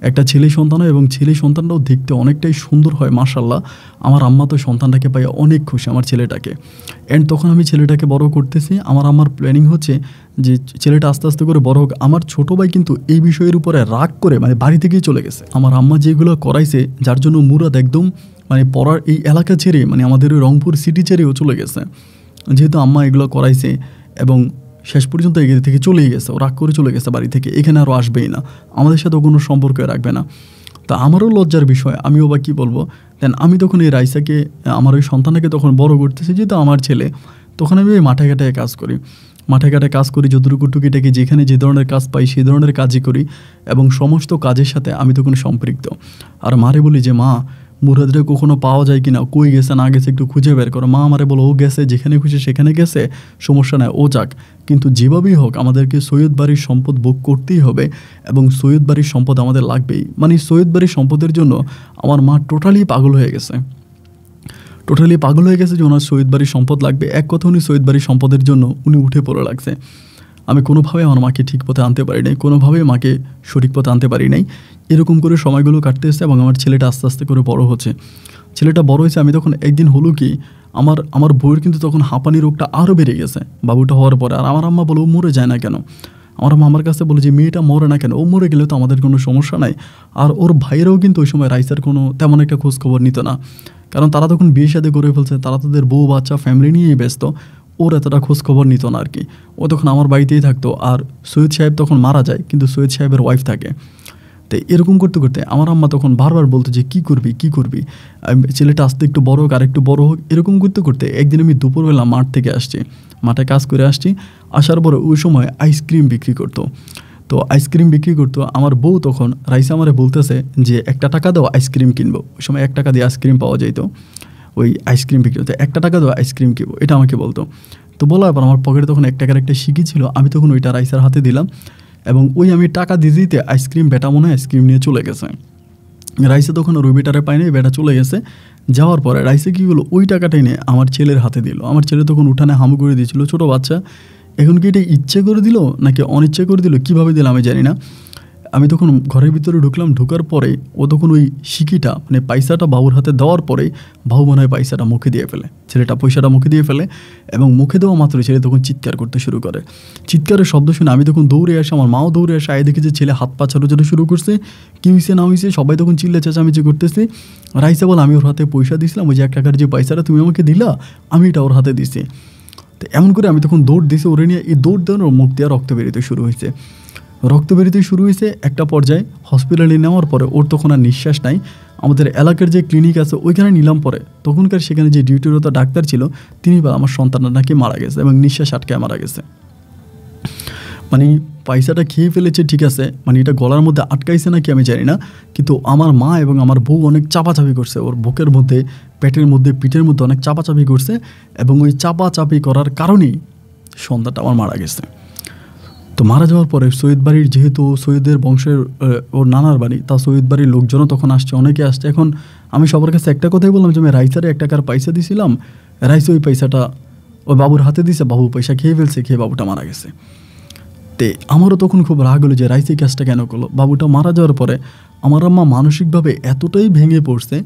একটা ছেলে সন্তান হয় এবং ছেলে সন্তানটাও দেখতে অনেকটাই সুন্দর হয় মাশাআল্লাহ। আমার আম্মা তো সন্তানটাকে পাই অনেক খুশি, আমার ছেলেটাকে। অ্যান্ড তখন আমি ছেলেটাকে বড় করতেছি। আমার প্ল্যানিং হচ্ছে যে ছেলেটা আস্তে আস্তে করে বড় হোক। আমার ছোটো ভাই কিন্তু এই বিষয়ের উপরে রাগ করে মানে বাড়ি থেকেই চলে গেছে। আমার আম্মা যেগুলো করাইছে যার জন্য মুরাদ একদম মানে পড়ার এই এলাকা ছেড়ে মানে আমাদের ওই রংপুর সিটি ছেড়েও চলে গেছে, যেহেতু আম্মা এগুলো করাইছে। এবং শেষ পর্যন্ত এগিয়ে থেকে চলেই গেছে, ও রাগ করে চলে গেছে বাড়ি থেকে, এখানে আরও আসবেই না, আমাদের সাথে কোনো সম্পর্ক রাখবে না। তা আমারও লজ্জার বিষয়, আমিও বা কী বলবো। দেন আমি তখন এই রাইসাকে আমার ওই সন্তানকে তখন বড় করতেছি, যেহেতু আমার ছেলে। তখন আমি ওই মাঠে ঘাটে কাজ করি যতটুকু টুকিটাকি যেখানে যে ধরনের কাজ পাই সেই ধরনের কাজই করি এবং সমস্ত কাজের সাথে আমি তখন সম্পৃক্ত। আর মারে বলি যে, মা মুরাদরে কখনো পাওয়া যায় কিনা, কই গেছে না গেছে একটু খুঁজে বের করো। মা আমারে বলো, ও গেছে, যেখানে খুশি সেখানে গেছে, সমস্যা নেই, ও যাক, কিন্তু যেভাবেই হোক আমাদেরকে সৈয়দ বাড়ির সম্পদ ভোগ করতেই হবে এবং সৈয়দ বাড়ির সম্পদ আমাদের লাগবেই। মানে সৈয়দ বাড়ির সম্পদের জন্য আমার মা টোটালি পাগল হয়ে গেছে যে ওনার সৈয়দ বাড়ির সম্পদ লাগবে। এক কথা, উনি সৈয়দ বাড়ির সম্পদের জন্য উনি উঠে পড়ে লাগছে। আমি কোনোভাবে আমার মাকে ঠিক পথে আনতে পারি নাই, কোনোভাবেই মাকে সঠিক পথে আনতে পারি নাই। এরকম করে সময়গুলো কাটতেছে এবং আমার ছেলেটা আস্তে আস্তে করে বড় হচ্ছে। ছেলেটা বড় হয়েছে, আমি তখন একদিন হলো কি আমার বউয়ের কিন্তু তখন হাঁপানি রোগটা আরও বেড়ে গেছে বাবুটা হওয়ার পরে। আর আমার আম্মা বলে, ও মরে যায় না কেন? আমার আম্মা আমার কাছে বলে যে, মেয়েটা মরে না কেন? ও মরে গেলে তো আমাদের কোনো সমস্যা নাই। আর ওর ভাইয়েরাও কিন্তু ওই সময় রাইসার কোনো তেমন একটা খোঁজখবর নিত না, কারণ তারা তখন বিয়ে শাদী করে ফেলছে, তারা তাদের বউ বাচ্চা ফ্যামিলি নিয়েই ব্যস্ত। ওর এতটা খোঁজখবর নিত না আর কি। ও তখন আমার বাড়িতেই থাকতো। আর সৈয়দ সাহেব তখন মারা যায়, কিন্তু সৈয়দ সাহেবের ওয়াইফ থাকে। তো এরকম করতে করতে আমার আম্মা তখন বারবার বলতো যে কী করবি কী করবি, ছেলেটা আসতে একটু বড় হোক আর একটু বড় হোক। এরকম করতে করতে একদিন আমি দুপুরবেলা মাঠ থেকে আসছি, মাঠে কাজ করে আসছি, আসার পরে ওই সময় আইসক্রিম বিক্রি করতো। তো আইসক্রিম বিক্রি করতো আমার বউ, তখন রাইসা আমারে বলতেছে যে 1 টাকা দাও আইসক্রিম কিনবো। ওই সময় 1 টাকা দিয়ে আইসক্রিম পাওয়া যেত, ওই আইসক্রিম বিক্রি হতো, 1 টাকা দাও আইসক্রিম কিনবো, এটা আমাকে বলতো। তো বলার পর আমার পকেটে তখন 1 টাকার একটা শিকি ছিল, আমি তখন ওইটা রাইসার হাতে দিলাম এবং ওই আমি টাকা দিয়ে দিতে আইসক্রিম বেটা মনে হয় আইসক্রিম নিয়ে চলে গেছে। রাইসে তখন ওই বেটারে পায়নি, বেটা চলে গেছে। যাওয়ার পরে রাইসে কী হলো, ওই টাকাটা এনে আমার ছেলের হাতে দিল। আমার ছেলে তখন উঠানে হামু করে দিয়েছিল, ছোটো বাচ্চা। এখন কি এটা ইচ্ছে করে দিল নাকি অনিচ্ছে করে দিল, কীভাবে দিল আমি জানি না। আমি তখন ঘরের ভিতরে ঢুকলাম, ঢোকার পরে ও তখন ওই শিকিটা মানে পয়সাটা বাবুর হাতে দেওয়ার পরে বাবু মনে হয় পয়সাটা মুখে দিয়ে ফেলে, ছেলেটা পয়সাটা মুখে দিয়ে ফেলে এবং মুখে দেওয়া মাত্র ছেলে তখন চিৎকার করতে শুরু করে। চিৎকারের শব্দ শুনে আমি তখন দৌড়ে আসি, আমার মাও দৌড়ে আসে, আয় দেখি যে ছেলে হাত পা ছোটো শুরু করছে, কী হয়েছে না হয়েছে সবাই তখন চিল্লা চেঁচামেচি করতেছে। রাইসা বলে আমি ওর হাতে পয়সা দিয়েছিলাম, ওই যে 1 টাকার যে পয়সাটা তুমি আমাকে দিলা আমি এটা ওর হাতে দিছি। তো এমন করে আমি তখন দৌড় দিয়েছি ওরে নিয়ে, এই দৌড় দেওয়ার মুখ দিয়ে রক্ত বেরোতে শুরু হয়েছে। একটা পর্যায়ে হসপিটালে নেওয়ার পরে ওর তখন আর নিঃশ্বাস নাই। আমাদের এলাকার যে ক্লিনিক আছে ওইখানে নিলাম পরে, তখনকার সেখানে যে ডিউটিরত ডাক্তার ছিল তিনি বলে আমার সন্তানটা নাকি মারা গেছে এবং নিঃশ্বাস আটকায় মারা গেছে। মানে পয়সাটা খেয়ে ফেলেছে ঠিক আছে, মানে এটা গলার মধ্যে আটকাইছে নাকি আমি জানি না, কিন্তু আমার মা এবং আমার বউ অনেক চাপাচাপি করছে, ওর বুকের মধ্যে, পেটের মধ্যে, পিঠের মধ্যে অনেক চাপাচাপি করছে এবং ওই চাপাচাপি করার কারণেই সন্তানটা আমার মারা গেছে। তো মারা যাওয়ার পরে সৈয়দ বাড়ির, যেহেতু সৈয়দের বংশের ওর নানার বাড়ি, তা সৈয়দ বাড়ির লোকজনও তখন আসছে, অনেকে আসছে। এখন আমি সবার কাছে একটা কথাই বললাম যে আমি রাইসারে 1 টাকার পয়সা দিয়েছিলাম, রাইসা ওই পয়সাটা ওই বাবুর হাতে দিয়েছে, বাবু পয়সা খেয়ে ফেলছে, খেয়ে বাবুটা মারা গেছে। তে আমারও তখন খুব রাগ হলো যে রাইসা কাজটা কেন করলো। বাবুটা মারা যাওয়ার পরে আমার আম্মা মানসিকভাবে এতটাই ভেঙে পড়ছে,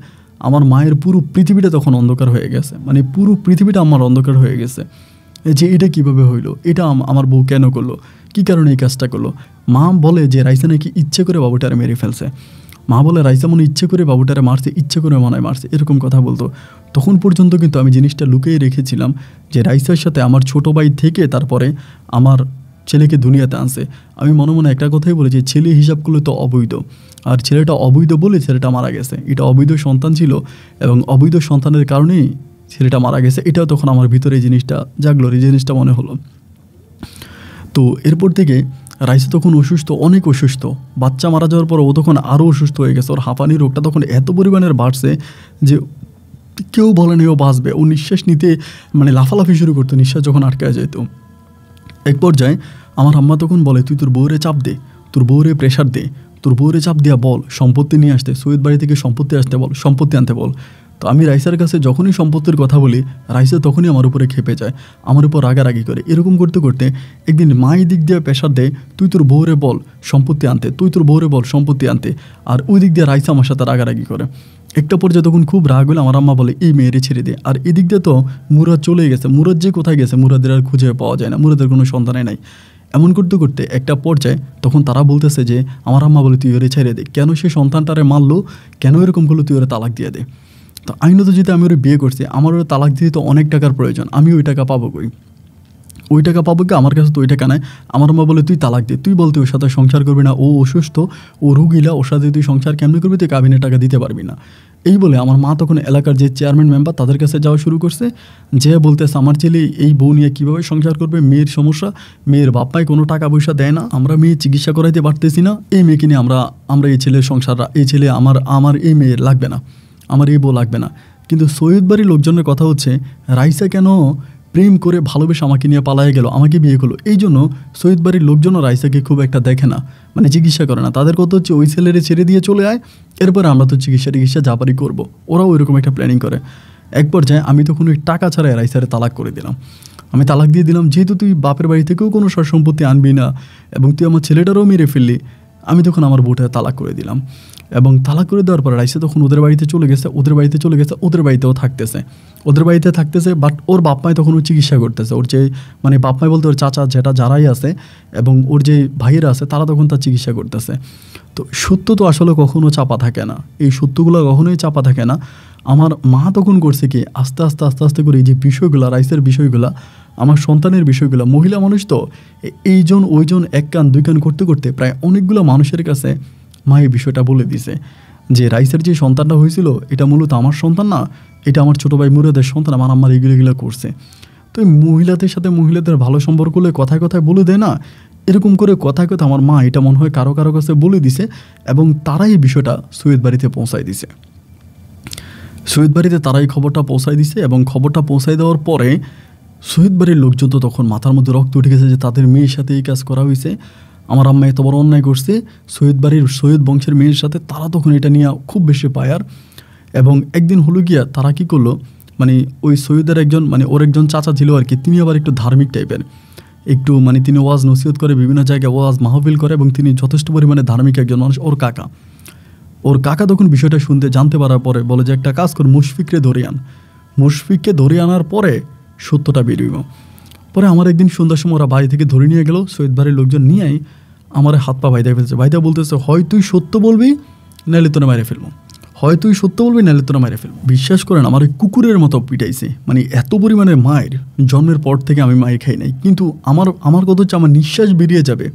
আমার মায়ের পুরো পৃথিবীটা তখন অন্ধকার হয়ে গেছে, মানে পুরো পৃথিবীটা আমার অন্ধকার হয়ে গেছে যে এটা কিভাবে হইলো, এটা আমার বউ কেন করলো, কী কারণে এই কাজটা করলো। মা বলে যে রাইসা নাকি ইচ্ছে করে বাবুটারে মেরে ফেলছে, মা বলে রাইসা মনে ইচ্ছে করে বাবুটারে মারছে, ইচ্ছে করে মনে হয় মারছে, এরকম কথা বলতো। তখন পর্যন্ত কিন্তু আমি জিনিসটা লুকিয়ে রেখেছিলাম যে রাইসার সাথে আমার ছোটো ভাই থেকে তারপরে আমার ছেলেকে দুনিয়াতে আনছে। আমি মনে মনে একটা কথাই বলেছি, ছেলে হিসাব করলে তো অবৈধ, আর ছেলেটা অবৈধ বলে ছেলেটা মারা গেছে, এটা অবৈধ সন্তান ছিল এবং অবৈধ সন্তানের কারণেই ছেলেটা মারা গেছে। এটাও তখন আমার ভিতরে এই জিনিসটা জাগলো, এই জিনিসটা মনে হলো। তো এরপর থেকে রাইসা তখন অসুস্থ, অনেক অসুস্থ। বাচ্চা মারা যাওয়ার পর ও তখন আরও অসুস্থ হয়ে গেছে, ওর হাঁপানি রোগটা তখন এত পরিমাণের বাড়ছে যে কেউ বলেনি ও বাঁচবে। ও নিঃশ্বাস নিতে মানে লাফালাফি শুরু করতো, নিঃশ্বাস যখন আটকায় যেত। এক পর্যায়ে আমার আম্মা তখন বলে তুই তোর বউরে চাপ দে, তোর বউরে প্রেশার দে, তোর বউরে চাপ দিয়া বল সম্পত্তি নিয়ে আসতে, সৈয়দ বাড়ি থেকে সম্পত্তি আসতে বল, সম্পত্তি আনতে বল। তো আমি রাইসার কাছে যখনই সম্পত্তির কথা বলি, রাইসা তখনই আমার উপরে খেপে যায়, আমার উপর রাগারাগি করে। এরকম করতে করতে একদিন মাই দিক দিয়ে প্রেশার দেয় তুই তোর বউরে বল সম্পত্তি আনতে, তুই তোর বউরে বল সম্পত্তি আনতে, আর ওই দিক দিয়ে রাইসা আমার সাথে রাগারাগি করে। একটা পর্যায়ে তখন খুব রাগ হলে আমার আম্মা বলে এই মেয়েরে ছেড়ে দে। আর এদিক দিয়ে তো মুরাদ চলে গেছে, মুরাদ যে কোথায় গেছে মুরাদের আর খুঁজে পাওয়া যায় না, মুরাদের কোনো সন্তানই নাই। এমন করতে করতে একটা পর্যায়ে তখন তারা বলতেছে যে আমার আম্মা বলে তুই ওরে ছেড়ে দে, কেন সে সন্তানটারে মারলো, কেন এরকম করলো, তুই ওরে তালাক দিয়ে দে। তো আইনত যেহেতু আমি ওরে বিয়ে করছি, আমার ওরে তালাক দিয়ে তো অনেক টাকার প্রয়োজন, আমি ওই টাকা পাবো কই, ওই টাকা পাবো কি, আমার কাছে তো ওই টাকা নাই। আমার মা বলে তুই তালাক দে, তুই বলতে ওর সাথে সংসার করবি না, ও অসুস্থ, ও রুগীলা, ওর সাথে তুই সংসার কেমনি করবি, তুই কাবিনের টাকা দিতে পারবি না। এই বলে আমার মা তখন এলাকার যে চেয়ারম্যান মেম্বার তাদের কাছে যাওয়া শুরু করছে, যে বলতেছে আমার ছেলে এই বউ নিয়ে কীভাবে সংসার করবে, মেয়ের সমস্যা, মেয়ের বাপ্পায় কোনো টাকা পয়সা দেয় না, আমরা মেয়ে চিকিৎসা করাইতে পারতেছি না, এই মেয়েকে নিয়ে আমরা এই ছেলের সংসার, এই ছেলে আমার এই মেয়ের লাগবে না, আমার এই বউ লাগবে না। কিন্তু সৈয়দ বাড়ির লোকজনের কথা হচ্ছে রাইসা কেন প্রেম করে ভালোবেসে আমাকে নিয়ে পালায়ে গেল, আমাকে বিয়ে করলো, এই জন্য সৈয়দ বাড়ির লোকজনও রাইসাকে খুব একটা দেখে না, মানে চিকিৎসা করে না। তাদের কথা হচ্ছে ওই ছেলেরে ছেড়ে দিয়ে চলে আয়, এরপরে আমরা তো চিকিৎসা যা পারি করবো, ওরাও ওইরকম একটা প্ল্যানিং করে। এক পর্যায়ে আমি তখন ওই টাকা ছাড়াই রাইসারে তালাক করে দিলাম, আমি তালাক দিয়ে দিলাম, যেহেতু তুই বাপের বাড়ি থেকেও কোনো সয় সম্পত্তি আনবি না এবং তুই আমার ছেলেটারও মেরে ফেললি, আমি তখন আমার বউটা তালাক করে দিলাম। এবং তালাক করে দেওয়ার পর রাইসা তখন ওদের বাড়িতে চলে গেছে, ওদের বাড়িতেও থাকতেছে, বাট ওর বাপমায় তখন ও চিকিৎসা করতেছে, ওর যে মানে বাপমায় বলতে ওর চাচা যেটা যারাই আছে এবং ওর যে ভাইয়েরা আছে তারা তখন তার চিকিৎসা করতেছে। তো সত্য তো আসলে কখনো চাপা থাকে না, এই সত্যগুলো কখনোই চাপা থাকে না। আমার মা তখন করছে কি আস্তে আস্তে করে এই যে বিষয়গুলো, রাইসের বিষয়গুলো, আমার সন্তানের বিষয়গুলো, মহিলা মানুষ তো এইজন ওইজন এক কান দুই কান করতে করতে প্রায় অনেকগুলো মানুষের কাছে মা এই বিষয়টা বলে দিছে যে রাইসার যে সন্তানটা হয়েছিল এটা মূলত আমার সন্তান না, এটা আমার ছোটো ভাই মুরাদের সন্তান, আমার আম্মার এগুলো করছে। তো এই মহিলাদের সাথে মহিলাদের ভালো সম্পর্ক হলে কথায় কথায় বলে দেয় না, এরকম করে কথায় কথা আমার মা এটা মনে হয় কারো কারো কাছে বলে দিছে এবং তারাই এই বিষয়টা সৈয়দ বাড়িতে পৌঁছায় দিছে। সৈয়দ বাড়িতে তারাই খবরটা পৌঁছায় দিছে এবং খবরটা পৌঁছায় দেওয়ার পরে সৈয়দ বাড়ির লোকজন তো তখন মাথার মধ্যে রক্ত উঠে গেছে যে তাদের মেয়ের সাথে এই কাজ করা হয়েছে, আমার আম্মা এত বড় অন্যায় করছে সৈয়দ বাড়ির সৈয়দ বংশের মেয়ের সাথে। তারা তখন এটা নিয়ে খুব বেশি পায়ার এবং একদিন হলো গিয়া তারা কী করলো, মানে ওই সৈয়দের একজন মানে ওর একজন চাচা ছিল আর কি, তিনি আবার একটু ধার্মিক টাইপের, একটু মানে তিনি ওয়াজ নসিহত করে, বিভিন্ন জায়গায় ওয়াজ মাহফিল করে এবং তিনি যথেষ্ট পরিমাণে ধার্মিক একজন মানুষ। ওর কাকা তখন বিষয়টা জানতে পারার পরে বলে যে একটা কাজ কর, মুশফিককে ধরে আনার পরে সত্যটা বেরোইব। পরে আমার একদিন সন্ধ্যার সময় ওরা বাড়ি থেকে ধরে নিয়ে গেল, সৈয়দ বাড়ির লোকজন নিয়েই আমার হাত পা ভাইদা ফেলছে। ভাইদা বলতেছে হয় তুই সত্য বলবি নাহলে তোরা মেরে ফেলবো, হয় তুই সত্য বলবি নাহলে তোরা মেরে ফেলবো। বিশ্বাস করেন আমার ওই কুকুরের মতো পিটাইছে, মানে এত পরিমাণে মায়ের, জন্মের পর থেকে আমি মায়ের খাই নাই, কিন্তু আমার কথা হচ্ছে আমার নিঃশ্বাস বেরিয়ে যাবে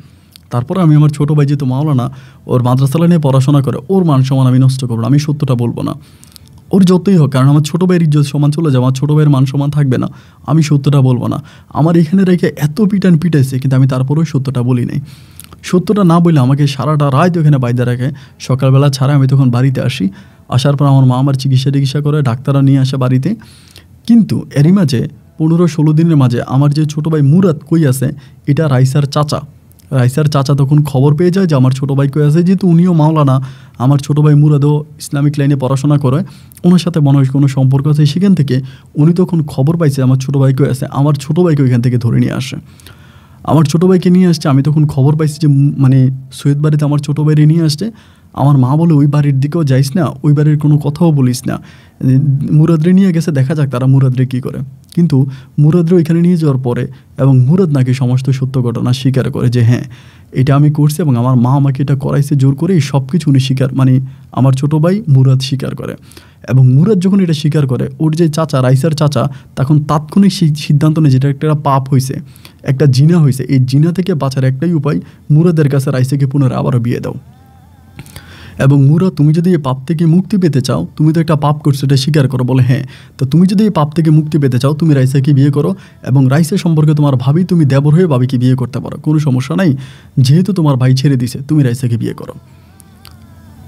তারপরে আমি আমার ছোটো ভাই যেহেতু মাওলানা, ওর মাদ্রাসা নিয়ে পড়াশোনা করে, ওর মান সম্মান আমি নষ্ট করবো না, আমি সত্যটা বলবো না, ওর যতই হোক, কারণ আমার ছোটো ভাইয়ের ইজ্জত সমান চলে যাবে, আমার ছোটো ভাইয়ের মান সম্মান থাকবে না, আমি সত্যটা বলবো না। আমার এখানে রেখে এত পিটাইছে কিন্তু আমি তারপরেও সত্যটা বলি নাই। সত্যটা না বললে আমাকে সারাটা রাত ওখানে বাইরে রাখে, সকালবেলা ছাড়া আমি তখন বাড়িতে আসি, আসার পর আমার মা আমার চিকিৎসা করে, ডাক্তাররা নিয়ে আসে বাড়িতে। কিন্তু এরই মাঝে 15-16 দিনের মাঝে আমার যে ছোটো ভাই মুরাদ কই আছে, এটা রাইসার চাচা তখন খবর পেয়ে যায় যে আমার ছোটো ভাই কই আছে, যেহেতু উনিও মাওলানা, আমার ছোটো ভাই মুরাদও ইসলামিক লাইনে পড়াশোনা করে, ওনার সাথে মনে হয় কোনো সম্পর্ক আছে, সেখান থেকে উনি তখন খবর পাইছে আমার ছোটো ভাই কই আছে, আমার ছোটো ভাইকে ওইখান থেকে ধরে নিয়ে আসে। আমার ছোটো ভাইকে নিয়ে আসছে, আমি তখন খবর পাইছি যে মানে সৈয়দ বাড়িতে আমার ছোটো ভাইরে নিয়ে আসছে। আমার মা বলে ওই বাড়ির দিকেও যাইস না, ওই বাড়ির কোনো কথাও বলিস না, মুরাদরে নিয়ে গেছে, দেখা যাক তারা মুরাদরে কী করে। কিন্তু মুরাদরে ওইখানে নিয়ে যাওয়ার পরে এবং মুরাদ নাকি সমস্ত সত্য ঘটনা স্বীকার করে যে হ্যাঁ এটা আমি করছি এবং আমার মা আমাকে এটা করাইছে জোর করে, এই সব কিছু উনি স্বীকার, মানে আমার ছোটো ভাই মুরাদ স্বীকার করে। এবং মুরাদ যখন এটা স্বীকার করে, ওর যে চাচা রাইসার চাচা তখন তাৎক্ষণিক সিদ্ধান্ত নেয় যেটা একটা পাপ হয়েছে, একটা জিনা হয়েছে, এই জিনা থেকে বাঁচার একটাই উপায়, মুরাদের কাছে রাইসাকে পুনরায় আবারও বিয়ে দাও। এবং মুরাদ তুমি যদি এই পাপ থেকে মুক্তি পেতে চাও, তুমি তো একটা পাপ করছো এটা স্বীকার করো। বলে হ্যাঁ, তো তুমি যদি এই পাপ থেকে মুক্তি পেতে চাও তুমি রাইসাকে বিয়ে করো এবং রাইসা সম্পর্কে তোমার ভাবি, তুমি দেবর হয়ে ভাবিকে বিয়ে করতে পারো, কোনো সমস্যা নাই, যেহেতু তোমার ভাই ছেড়ে দিছে তুমি রাইসাকে বিয়ে করো।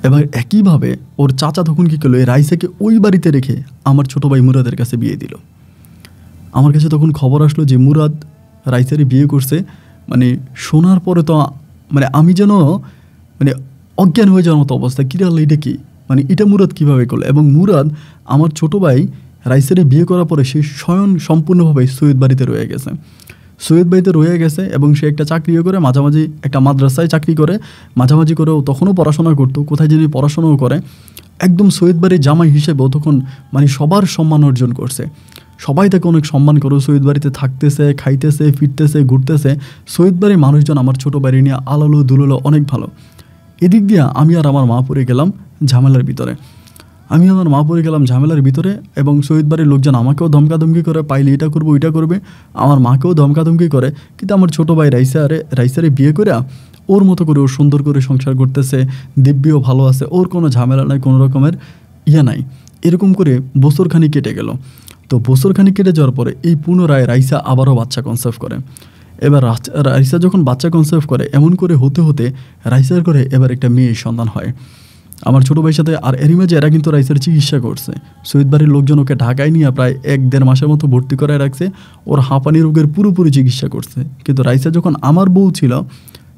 এবার একইভাবে ওর চাচা তখন কী করলো, এই রাইসাকে ওই বাড়িতে রেখে আমার ছোটো ভাই মুরাদের কাছে বিয়ে দিল। আমার কাছে তখন খবর আসলো যে মুরাদ রাইসারে বিয়ে করছে, মানে শোনার পরে তো মানে আমি যেন মানে অজ্ঞান হয়ে যাওয়ার মতো অবস্থা, কী আল্লাহ এটা কি, মানে এটা মুরাদ কীভাবে করলো। এবং মুরাদ আমার ছোটো ভাই রাইসারে বিয়ে করার পরে সে সম্পূর্ণভাবে সৈয়দ বাড়িতে রয়ে গেছে এবং সে একটা চাকরিও করে, মাঝামাঝি একটা মাদ্রাসায় চাকরি করে, মাঝামাঝি করেও তখনও পড়াশোনা করতো, কোথায় যিনি পড়াশোনাও করে, একদম সৈয়দ বাড়ির জামাই হিসেবেও তখন মানে সবার সম্মান অর্জন করছে, সবাই তাকে অনেক সম্মান করে, সৈয়দ বাড়িতে থাকতেছে, খাইতেছে, ফিরতেছে, ঘুরতেছে। সৈয়দ বাড়ির মানুষজন আমার ছোটো বাড়ি নিয়ে আলালো দুলালো অনেক ভালো। এদিক দিয়ে আমি আর আমার মা পড়ে গেলাম ঝামেলার ভিতরে, এবং সৈয়দ বাড়ির লোকজন আমাকেও ধমকাধমকি করে, পাইলে এটা করবো ওইটা করবে, আমার মাকেও ধমকাধমকি করে। কিন্তু আমার ছোটো ভাই রাইসারে বিয়ে করে ওর মতো করে ওর সুন্দর করে সংসার করতেছে, দিব্যিও ভালো আছে, ওর কোনো ঝামেলা নাই, কোনো রকমের নাই। এরকম করে বছরখানিক কেটে গেল। তো বছরখানিক কেটে যাওয়ার পরে এই পুনরায় রাইসা আবারও বাচ্চা কনসেপ্ট করে। এবার রাইসা যখন বাচ্চা কনসেপ্ট করে, এমন করে হতে হতে রাইসার করে এবার একটা মেয়ের সন্তান হয় আমার ছোটো ভাইয়ের সাথে। আর এরই মাঝে এরা কিন্তু রাইসার চিকিৎসা করছে, সৈয়দ বাড়ির লোকজন ওকে ঢাকায় নিয়ে প্রায় 1-1.5 মাসের মতো ভর্তি করায় রাখছে, ওর হাঁপানি রোগের পুরোপুরি চিকিৎসা করছে। কিন্তু রাইসা যখন আমার বউ ছিল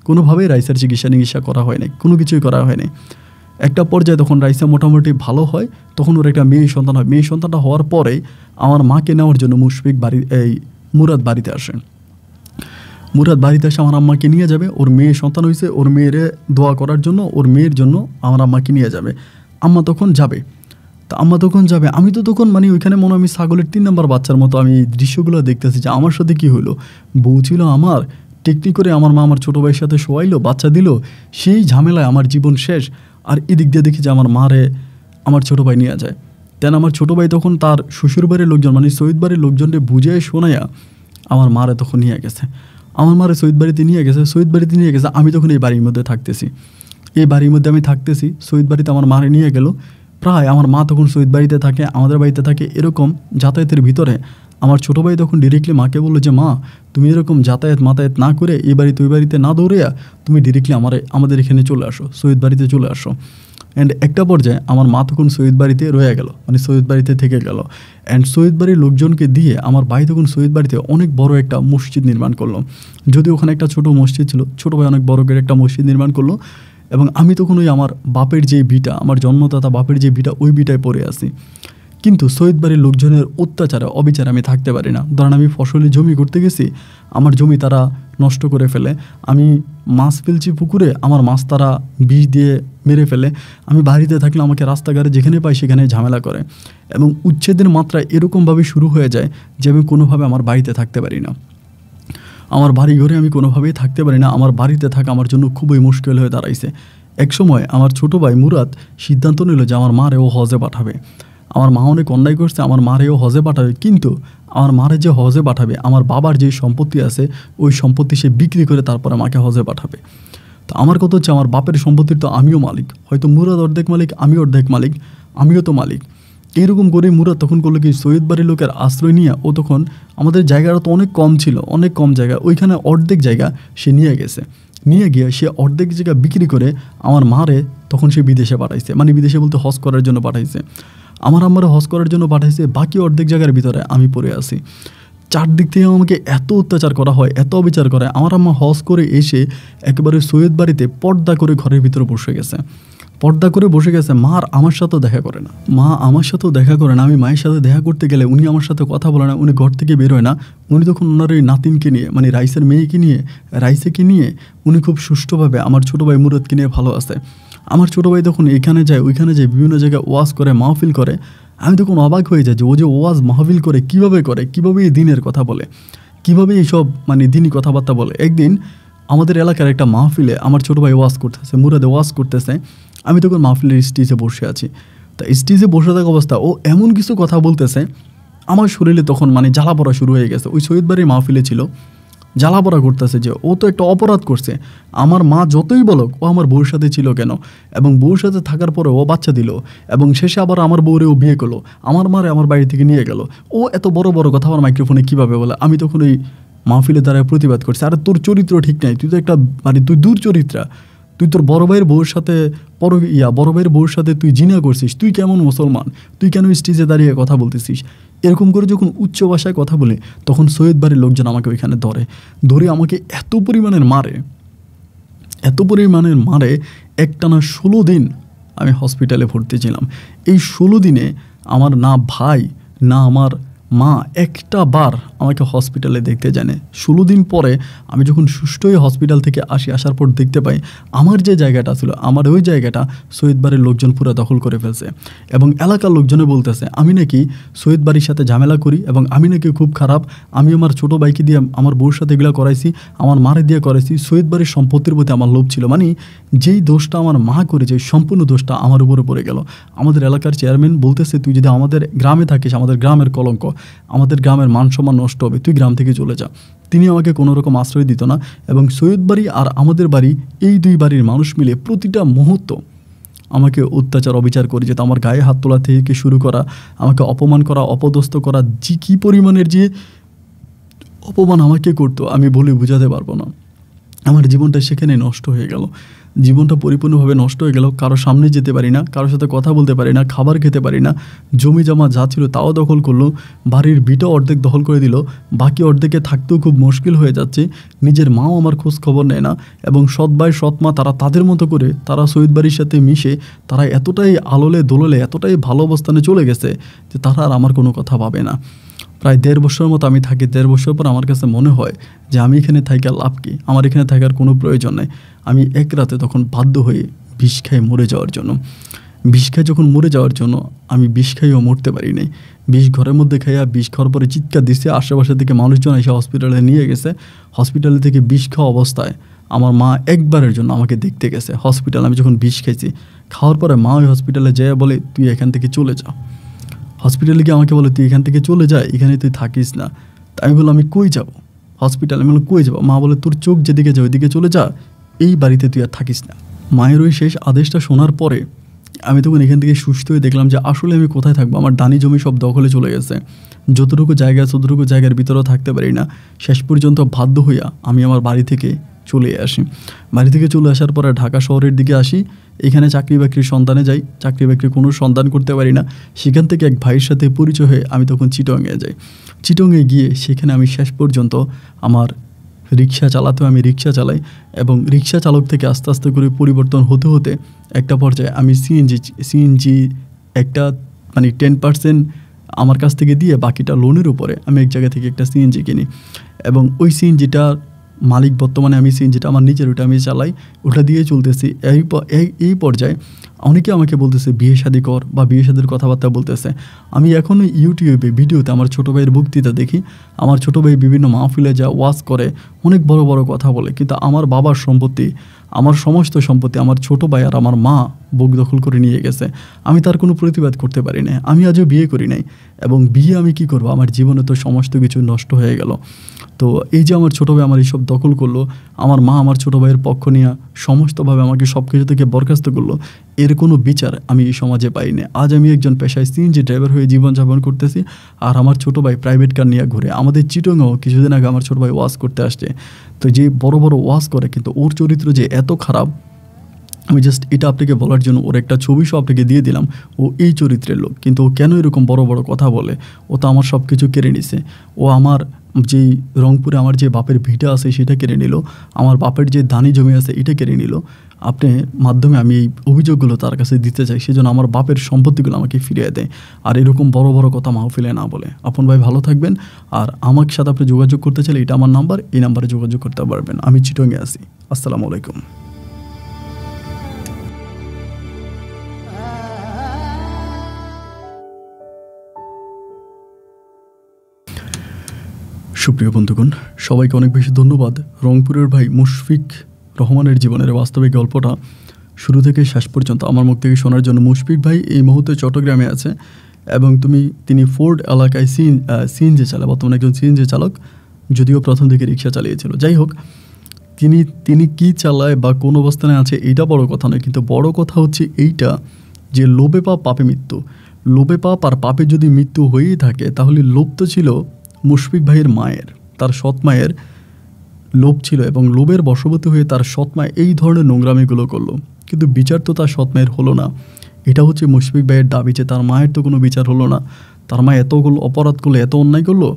কোনোভাবেই রাইসার চিকিৎসা করা হয় নাই, কোনো কিছুই করা হয়নি। একটা পর্যায়ে তখন রাইসা মোটামুটি ভালো হয়, তখন ওর একটা মেয়ে সন্তান হয়। মেয়ে সন্তানটা হওয়ার পরে আমার মাকে নেওয়ার জন্য মুরাদ বাড়িতে আসে। আমার আম্মাকে নিয়ে যাবে, ওর মেয়ে সন্তান হয়েছে, ওর মেয়েরে দোয়া করার জন্য, ওর মেয়ের জন্য আমার আম্মাকে নিয়ে যাবে। আম্মা তখন যাবে, আমি তো তখন মানে ওইখানে মনে আমি ছাগলের 3 নম্বর বাচ্চার মতো আমি এই দৃশ্যগুলো দেখতেছি যে আমার সাথে কি হলো। বউ ছিল আমার, টেকনিক করে আমার মা আমার ছোটো ভাইয়ের সাথে শোয়াইলো, বাচ্চা দিল, সেই ঝামেলায় আমার জীবন শেষ। আর এদিক দিয়ে দেখি যে আমার মারে আমার ছোটো ভাই নিয়ে যায়। তেন আমার ছোটো ভাই তখন তার শ্বশুর বাড়ির লোকজন মানে সৈয়দ বাড়ির লোকজনকে বুঝিয়ে শোনাইয়া আমার মারে তখন নিয়ে গেছে। আমার মারে সৈয়দ বাড়িতে নিয়ে গেছে। আমি তখন এই বাড়ির মধ্যে থাকতেছি। এই বাড়ির মধ্যে আমি থাকতেছি, শহীদ বাড়িতে আমার মারে নিয়ে গেল। প্রায় আমার মা তখন শহীদ বাড়িতে থাকে, আমাদের বাড়িতে থাকে, এরকম যাতায়াতের ভিতরে আমার ছোটো ভাই তখন ডিরেক্টলি মাকে বললো যে মা তুমি এরকম মাতায়াত না করে এই বাড়িতে ওই বাড়িতে না দৌড়িয়া তুমি ডিরেক্টলি আমাদের এখানে চলে আসো, শহীদ বাড়িতে চলে আসো। অ্যান্ড একটা পর্যায়ে আমার মা তখন শহীদ বাড়িতে রয়ে গেল, মানে শহীদ বাড়িতে থেকে গেল। অ্যান্ড শহীদ বাড়ির লোকজনকে দিয়ে আমার ভাই তখন শহীদ বাড়িতে অনেক বড় একটা মসজিদ নির্মাণ করলো। যদি ওখানে একটা ছোটো মসজিদ ছিল, ছোটো ভাই অনেক বড় করে একটা মসজিদ নির্মাণ করলো। এবং আমি তখন ওই আমার বাপের যে ভিটা, আমার জন্মদাতা বাপের যে ভিটা, ওই ভিটায় পড়ে আসি। কিন্তু শহীদ বাড়ির লোকজনের অত্যাচারে অবিচারে আমি থাকতে পারি না। ধরেন আমি ফসলি জমি করতে গেছি, আমার জমি তারা নষ্ট করে ফেলে। আমি মাছ ফেলছি পুকুরে, আমার মাছ তারা বিষ দিয়ে মেরে ফেলে। আমি বাড়িতে থাকলে আমাকে রাস্তাঘাটে যেখানে পাই সেখানে ঝামেলা করে। এবং উচ্ছেদের মাত্রা এরকমভাবে শুরু হয়ে যায় যে আমি কোনোভাবে আমার বাড়িতে থাকতে পারি না, আমার বাড়ি ঘরে আমি কোনোভাবেই থাকতে পারি না। আমার বাড়িতে থাকা আমার জন্য খুবই মুশকিল হয়ে দাঁড়াইছে। একসময় আমার ছোটো ভাই মুরাদ সিদ্ধান্ত নিল যে আমার মারেও হজে পাঠাবে। আমার মা অনেক অন্যায় করছে, আমার মারেও হজে পাঠাবে। কিন্তু আমার মারে যে হজে পাঠাবে, আমার বাবার যে সম্পত্তি আছে ওই সম্পত্তি সে বিক্রি করে তারপরে মাকে হজে পাঠাবে। তো আমার কথা হচ্ছে আমার বাপের সম্পত্তির তো আমিও মালিক, হয়তো মুরাদ অর্ধেক মালিক, আমি অর্ধেক মালিক, আমিও তো মালিক। এইরকম করে মুরাদ তখন করলো কি, শহীদ বাড়ির লোকের আশ্রয় নিয়ে ও তখন আমাদের জায়গাটা তো অনেক কম ছিল, অনেক কম জায়গা, ওইখানে অর্ধেক জায়গা সে নিয়ে গেছে। নিয়ে গিয়ে সে অর্ধেক জায়গা বিক্রি করে আমার মারে তখন সে বিদেশে পাঠাইছে, মানে বিদেশে বলতে হজ করার জন্য পাঠাইছে। আমার আম্মারে হজ করার জন্য পাঠাইছে, বাকি অর্ধেক জায়গার ভিতরে আমি পড়ে আছি। চারদিক থেকে আমাকে এত অত্যাচার করা হয়, এত অবিচার করে। আমার আম্মা হজ করে এসে একেবারে সৈয়দ বাড়িতে পর্দা করে ঘরের ভিতরে বসে গেছে, পর্দা করে বসে গেছে। মা আর আমার সাথেও দেখা করে না, মা আমার সাথেও দেখা করে না। আমি মায়ের সাথে দেখা করতে গেলে উনি আমার সাথে কথা বলে না, উনি ঘর থেকে বেরোয় না। উনি তখন ওনার ওই নাতিনকে নিয়ে, মানে রাইসের মেয়েকে নিয়ে, রাইসেকে নিয়ে উনি খুব সুষ্ঠুভাবে আমার ছোটো ভাই মুরাদকে নিয়ে ভালো আছে। আমার ছোটো ভাই তখন এখানে যায় ওইখানে যায়, বিভিন্ন জায়গায় ওয়াজ করে, মাহফিল করে। আমি তখন অবাক হয়ে যাই যে ও যে ওয়াজ মাহফিল করে কীভাবে এই দিনের কথা বলে, কীভাবে এইসব মানে দিনই কথাবার্তা বলে। একদিন আমাদের এলাকার একটা মাহফিলে আমার ছোটো ভাই ওয়াজ করতেছে, মুরাদে ওয়াজ করতেছে। আমি তখন মাহফিলের স্টেজে বসে আছি। তা স্টেজে বসে থাকা অবস্থা ও এমন কিছু কথা বলতেছে, আমার শরীরে তখন মানে জ্বালা পড়া শুরু হয়ে গেছে। ওই শহীদ বাড়ির মাহফিলে ছিল, জ্বালা পড়া করতেছে যে ও তো একটা অপরাধ করছে। আমার মা যতই বলুক ও আমার বউর সাথে ছিল কেন, এবং বউর সাথে থাকার পরে ও বাচ্চা দিল, এবং শেষে আবার আমার বউরেও বিয়ে করলো, আমার মারে আমার বাড়ি থেকে নিয়ে গেল। ও এত বড় বড় কথা আমার মাইক্রোফোনে কীভাবে বলে। আমি তখন ওই মাহফিলের দ্বারা প্রতিবাদ করছি, আরে তোর চরিত্র ঠিক নাই, তুই তো একটা মানে তুই দূর চরিত্রা, তুই তোর বড় ভাইয়ের বউর সাথে বড় ভাইয়ের বউর সাথে তুই জিনা করছিস, তুই কেমন মুসলমান, তুই কেন স্টেজে দাঁড়িয়ে কথা বলতেছিস। এরকম করে যখন উচ্চ ভাষায় কথা বলে তখন সৈয়দ বাড়ির লোকজন আমাকে ওইখানে ধরে আমাকে এত পরিমাণের মারে, একটানা 16 দিন আমি হসপিটালে ভর্তি ছিলাম। এই 16 দিনে আমার না ভাই না আমার মা একটা বার আমাকে হসপিটালে দেখতে জানে। 16 দিন পরে আমি যখন সুস্থ হয়ে হসপিটাল থেকে আসার পর দেখতে পাই আমার যে জায়গাটা ছিল, আমার ওই জায়গাটা সৈয়দ বাড়ির লোকজন পুরো দখল করে ফেলছে। এবং এলাকার লোকজনে বলতেছে আমি নাকি সৈয়দ বাড়ির সাথে ঝামেলা করি, এবং আমি নাকি খুব খারাপ, আমি আমার ছোটো ভাইকে দিয়ে আমার বউর সাথে এগুলো করাইছি, আমার মারে দিয়ে করাইছি। সৈয়দ বাড়ির সম্পত্তির প্রতি আমার লোভ ছিল, মানে যেই দোষটা আমার মা করেছে সম্পূর্ণ দোষটা আমার উপরে পড়ে গেল। আমাদের এলাকার চেয়ারম্যান বলতেছে তুই যদি আমাদের গ্রামে থাকিস, আমাদের গ্রামের কলঙ্ক, আমাদের গ্রামের মান সম্মান নষ্ট হবে, তুই গ্রাম থেকে চলে যা। তিনি আমাকে কোনো রকম আশ্রয় দিত না। এবং সৈয়দ বাড়ি আর আমাদের বাড়ি, এই দুই বাড়ির মানুষ মিলে প্রতিটা মুহূর্ত আমাকে অত্যাচার অবিচার করে যেত। আমার গায়ে হাত তোলা থেকে শুরু করা, আমাকে অপমান করা, অপদস্থ করা, যে কী পরিমাণের যে অপমান আমাকে করতো আমি বলে বোঝাতে পারবো না। আমার জীবনটা সেখানে নষ্ট হয়ে গেল, জীবনটা পরিপূর্ণভাবে নষ্ট হয়ে গেল। কারোর সামনে যেতে পারি না, কারোর সাথে কথা বলতে পারি না, খাবার খেতে পারি না, জমি জমা যা ছিল তাও দখল করলো, বাড়ির ভিটা অর্ধেক দখল করে দিল, বাকি অর্ধেকে থাকতেও খুব মুশকিল হয়ে যাচ্ছে। নিজের মাও আমার খোঁজ খবর নেয় না, এবং সৎ ভাই সৎ মা তারা তাদের মতো করে তারা সৈয়দ বাড়ির সাথে মিশে তারা এতটাই আলোলে দোললে এতটাই ভালো অবস্থানে চলে গেছে যে তারা আর আমার কোনো কথা ভাবে না। প্রায় 1.5 বছরের মতো আমি থাকি। 1.5 বছর পর আমার কাছে মনে হয় যে আমি এখানে থাকি লাভ কি, আমার এখানে থাকার কোনো প্রয়োজন নেই। আমি এক রাতে তখন বাধ্য হয়ে বিষ খাই মরে যাওয়ার জন্য। বিষ খাই যখন মরে যাওয়ার জন্য আমি বিষ খাইও মরতে পারি নাই। বিষ ঘরের মধ্যে খাইয়া বিষ খাওয়ার পরে চিৎকার দিচ্ছে, আশেপাশে থেকে মানুষজন এসে হসপিটালে নিয়ে গেছে। হসপিটালে থেকে বিষ খাওয়া অবস্থায় আমার মা একবারের জন্য আমাকে দেখতে গেছে হসপিটাল। আমি যখন বিষ খাইছি, খাওয়ার পরে মা ওই হসপিটালে যেয়ে বলে তুই এখান থেকে চলে যা। হসপিটালে গিয়ে আমাকে বলে তুই এখান থেকে চলে যা, এখানে তুই থাকিস না। তাই আমি বললাম আমি কই যাব হসপিটালে, আমি বললাম কই যাবো। মা বলে তোর চোখ যেদিকে যায় ওইদিকে চলে যা, এই বাড়িতে তুই আর থাকিস না। মায়ের ওই শেষ আদেশটা শোনার পরে আমি তখন এখান থেকে সুস্থ হয়ে দেখলাম যে আসলে আমি কোথায় থাকবো। আমার দানি জমি সব দখলে চলে গেছে, যতটুকু জায়গা আছে ততটুকু জায়গার ভিতরেও থাকতে পারি না। শেষ পর্যন্ত বাধ্য হইয়া আমি আমার বাড়ি থেকে চলে আসি। বাড়ি থেকে চলে আসার পরে ঢাকা শহরের দিকে আসি, এখানে চাকরি বাকরির সন্ধানে যাই, চাকরি বাকরি কোনো সন্ধান করতে পারি না। সেখান থেকে এক ভাইয়ের সাথে পরিচয় হয়ে আমি তখন চিটংয়ে যাই। চিটংয়ে গিয়ে সেখানে আমি শেষ পর্যন্ত আমার রিক্সা চালাতেও আমি রিক্সা চালাই, এবং রিক্সা চালক থেকে আস্তে আস্তে করে পরিবর্তন হতে হতে একটা পর্যায়ে আমি সিএনজি একটা মানে 10% আমার কাছ থেকে দিয়ে বাকিটা লোনের উপরে আমি এক জায়গা থেকে একটা সিএনজি কিনি, এবং ওই সিএনজিটা মালিক বর্তমানে আমি সিএনজিটা আমার নিজের, ওটা আমি চালাই, ওটা দিয়ে চলতেছি। এই পর্যায়ে অনেকে আমাকে বলতেছে বিয়ে শাদী কর বা বিয়ে শাদীর কথাবার্তা বলতেছে। আমি এখনও ইউটিউবে ভিডিওতে আমার ছোটো ভাইয়ের বক্তৃতা দেখি, আমার ছোটো ভাই বিভিন্ন মাহফিলে যা ওয়াজ করে, অনেক বড় বড় কথা বলে, কিন্তু আমার বাবার সম্পত্তি, আমার সমস্ত সম্পত্তি আমার ছোটো ভাই আর আমার মা বুক দখল করে নিয়ে গেছে। আমি তার কোনো প্রতিবাদ করতে পারি না। আমি আজও বিয়ে করি নাই, এবং বিয়ে আমি কি করব, আমার জীবনে তো সমস্ত কিছু নষ্ট হয়ে গেল। তো এই যে আমার ছোটো ভাই আমার এইসব দখল করলো, আমার মা আমার ছোটো ভাইয়ের পক্ষ নিয়ে সমস্তভাবে আমাকে সব কিছু থেকে বরখাস্ত করলো, এর কোনো বিচার আমি এই সমাজে পাই না। আজ আমি একজন পেশায় সিএনজি ড্রাইভার হয়ে জীবনযাপন করতেছি, আর আমার ছোটো ভাই প্রাইভেট কার নিয়ে ঘুরে। আমাদের চিটংয়েও কিছুদিন আগে আমার ছোটো ভাই ওয়াজ করতে আসছে। তো যে বড় বড় ওয়াজ করে, কিন্তু ওর চরিত্র যে এত খারাপ, আমি জাস্ট এটা আপনাকে বলার জন্য ওর একটা ছবি সব আপনাকে দিয়ে দিলাম। ও এই চরিত্রের লোক, কিন্তু ও কেন এরকম বড় বড় কথা বলে? ও তো আমার সব কিছু কেড়ে নিছে। ও আমার যেই রংপুরে আমার যে বাপের ভিটা আছে সেটা কেড়ে নিল, আমার বাপের যে দানি জমি আছে এটা কেড়ে নিল। আপনার মাধ্যমে আমি এই অভিযোগগুলো তার কাছে দিতে চাই, সেজন্য আমার বাপের সম্পত্তিগুলো আমাকে ফিরিয়ে দেয়, আর এরকম বড় বড় কথা মাহফিলে না বলে। আপন ভাই ভালো থাকবেন, আর আমার সাথে আপনি যোগাযোগ করতে চাইলে এটা আমার নাম্বার, এই নাম্বারে যোগাযোগ করতে পারবেন। আমি চিটংয়ে আছি। আসসালামু আলাইকুম। সুপ্রিয় বন্ধুগণ, সবাইকে অনেক বেশি ধন্যবাদ। রংপুরের ভাই মুশফিক রহমানের জীবনের বাস্তবিক গল্পটা শুরু থেকে শেষ পর্যন্ত আমার মুখ থেকে শোনার জন্য। মুশফিক ভাই এই মুহূর্তে চট্টগ্রামে আছে, এবং তিনি ফোর্ড এলাকায় সিএনজি চালায়, বর্তমানে একজন সিএনজি চালক, যদিও প্রথম দিকে রিক্সা চালিয়েছিল। যাই হোক, তিনি কি চালায় বা কোন অবস্থানে আছে এটা বড় কথা নয়, কিন্তু বড় কথা হচ্ছে এইটা যে লোভে পাপ পাপে মৃত্যু। লোভে পাপ আর পাপে যদি মৃত্যু হয়েই থাকে, তাহলে লোভ তো ছিল মুশফিক ভাইয়ের মায়ের, তার সৎ মায়ের লোভ ছিল, এবং লোভের বশবর্তী হয়ে তার সৎ মা এই ধরনের নোংরামিগুলো করলো, কিন্তু বিচার তো তার সৎ মায়ের হলো না। এটা হচ্ছে মুশফিক ভাইয়ের দাবি যে তার মায়ের তো কোনো বিচার হলো না। তার মা এতগুলো অপরাধ করলো, এত অন্যায় করলো,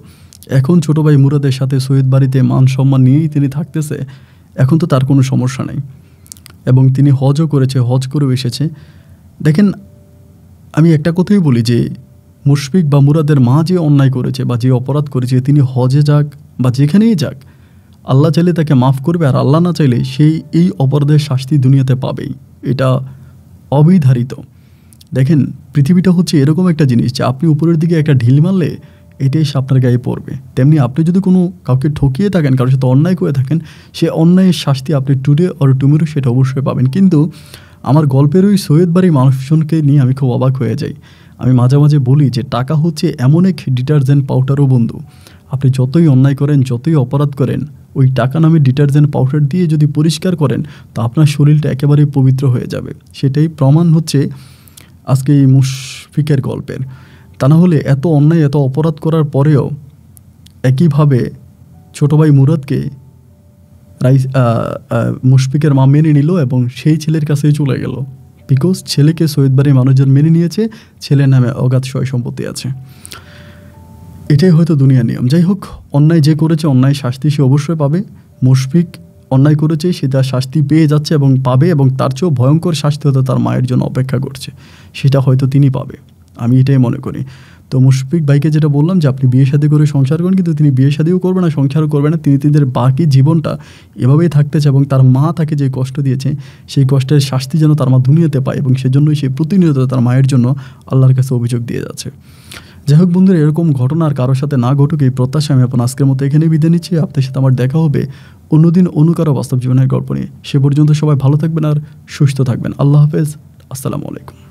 এখন ছোটো ভাই মুরাদের সাথে সৈয়দ বাড়িতে মান সম্মান নিয়েই তিনি থাকতেছে। এখন তো তার কোনো সমস্যা নেই, এবং তিনি হজও করেছে, হজ করেও এসেছে। দেখেন, আমি একটা কথাই বলি যে মুশফিক বা মুরাদের মা যে অন্যায় করেছে বা যে অপরাধ করেছে, তিনি হজে যাক বা যেখানেই যাক, আল্লাহ চাইলে তাকে মাফ করবে, আর আল্লাহ না চাইলে সেই এই অপরাধের শাস্তি দুনিয়াতে পাবেই। এটা অবিধারিত। দেখেন, পৃথিবীটা হচ্ছে এরকম একটা জিনিস যে আপনি উপরের দিকে একটা ঢিল মারলে এটাই এসে আপনার গায়ে পড়বে। তেমনি আপনি যদি কোনো কাউকে ঠকিয়ে থাকেন, কারোর সাথে অন্যায় করে থাকেন, সে অন্যায়ের শাস্তি আপনি টুডে অর টুমরো সেটা অবশ্যই পাবেন। কিন্তু আমার গল্পের ওই সৈয়দ বাড়ির মানুষজনকে নিয়ে আমি খুব অবাক হয়ে যাই। আমি মাঝে মাঝে বলি যে টাকা হচ্ছে এমন এক ডিটারজেন্ট পাউডারও বন্ধু, আপনি যতই অন্যায় করেন, যতই অপরাধ করেন, ওই টাকা নামে ডিটারজেন্ট পাউডার দিয়ে যদি পরিষ্কার করেন, তা আপনার শরীরটা একেবারেই পবিত্র হয়ে যাবে। সেটাই প্রমাণ হচ্ছে আজকে এই মুশফিকের গল্পের। তা না হলে এত অন্যায়, এত অপরাধ করার পরেও একইভাবে ছোটো ভাই মুরাদকে মুশফিকের মা মেনে নিল, এবং সেই ছেলের কাছেই চলে গেল। বিকজ ছেলেকে সৈয়দ বাড়ির মানুষজন মেনে নিয়েছে, ছেলের নামে অগাধ সয় সম্পত্তি আছে। এটাই হয়তো দুনিয়ার নিয়ম। যাই হোক, অন্যায় যে করেছে, অন্যায় শাস্তি সে অবশ্যই পাবে। মুশফিক অন্যায় করেছে, সে তার শাস্তি পেয়ে যাচ্ছে এবং পাবে, এবং তার চেয়েও ভয়ঙ্কর শাস্তি হয়তো তার মায়ের জন্য অপেক্ষা করছে, সেটা হয়তো তিনি পাবে। আমি এটাই মনে করি। তো মুশফিক ভাইকে যেটা বললাম যে আপনি বিয়ে শাদী করে সংসার করেন, কিন্তু তিনি বিয়ে শাদীও করবে না, সংসারও করবে না, তিনি তাদের বাকি জীবনটা এভাবেই থাকতে চায়, এবং তার মা তাকে যে কষ্ট দিয়েছে সেই কষ্টের শাস্তি যেন তার মা দুনিয়াতে পায়, এবং সেজন্যই সে প্রতিনিয়ত তার মায়ের জন্য আল্লাহর কাছে অভিযোগ দিয়ে যাচ্ছে। যাই হোক বন্ধুরা, এরকম ঘটনা আর কারোর সাথে না ঘটুক এই প্রত্যাশা আমি আপনার আজকের মতো এখানেই বিদায় নিচ্ছি। আপনার সাথে আমার দেখা হবে অন্যদিন অন্য কারো বাস্তব জীবনের গল্প নিয়ে। সে পর্যন্ত সবাই ভালো থাকবেন আর সুস্থ থাকবেন। আল্লাহ হাফেজ। আসসালামু আলাইকুম।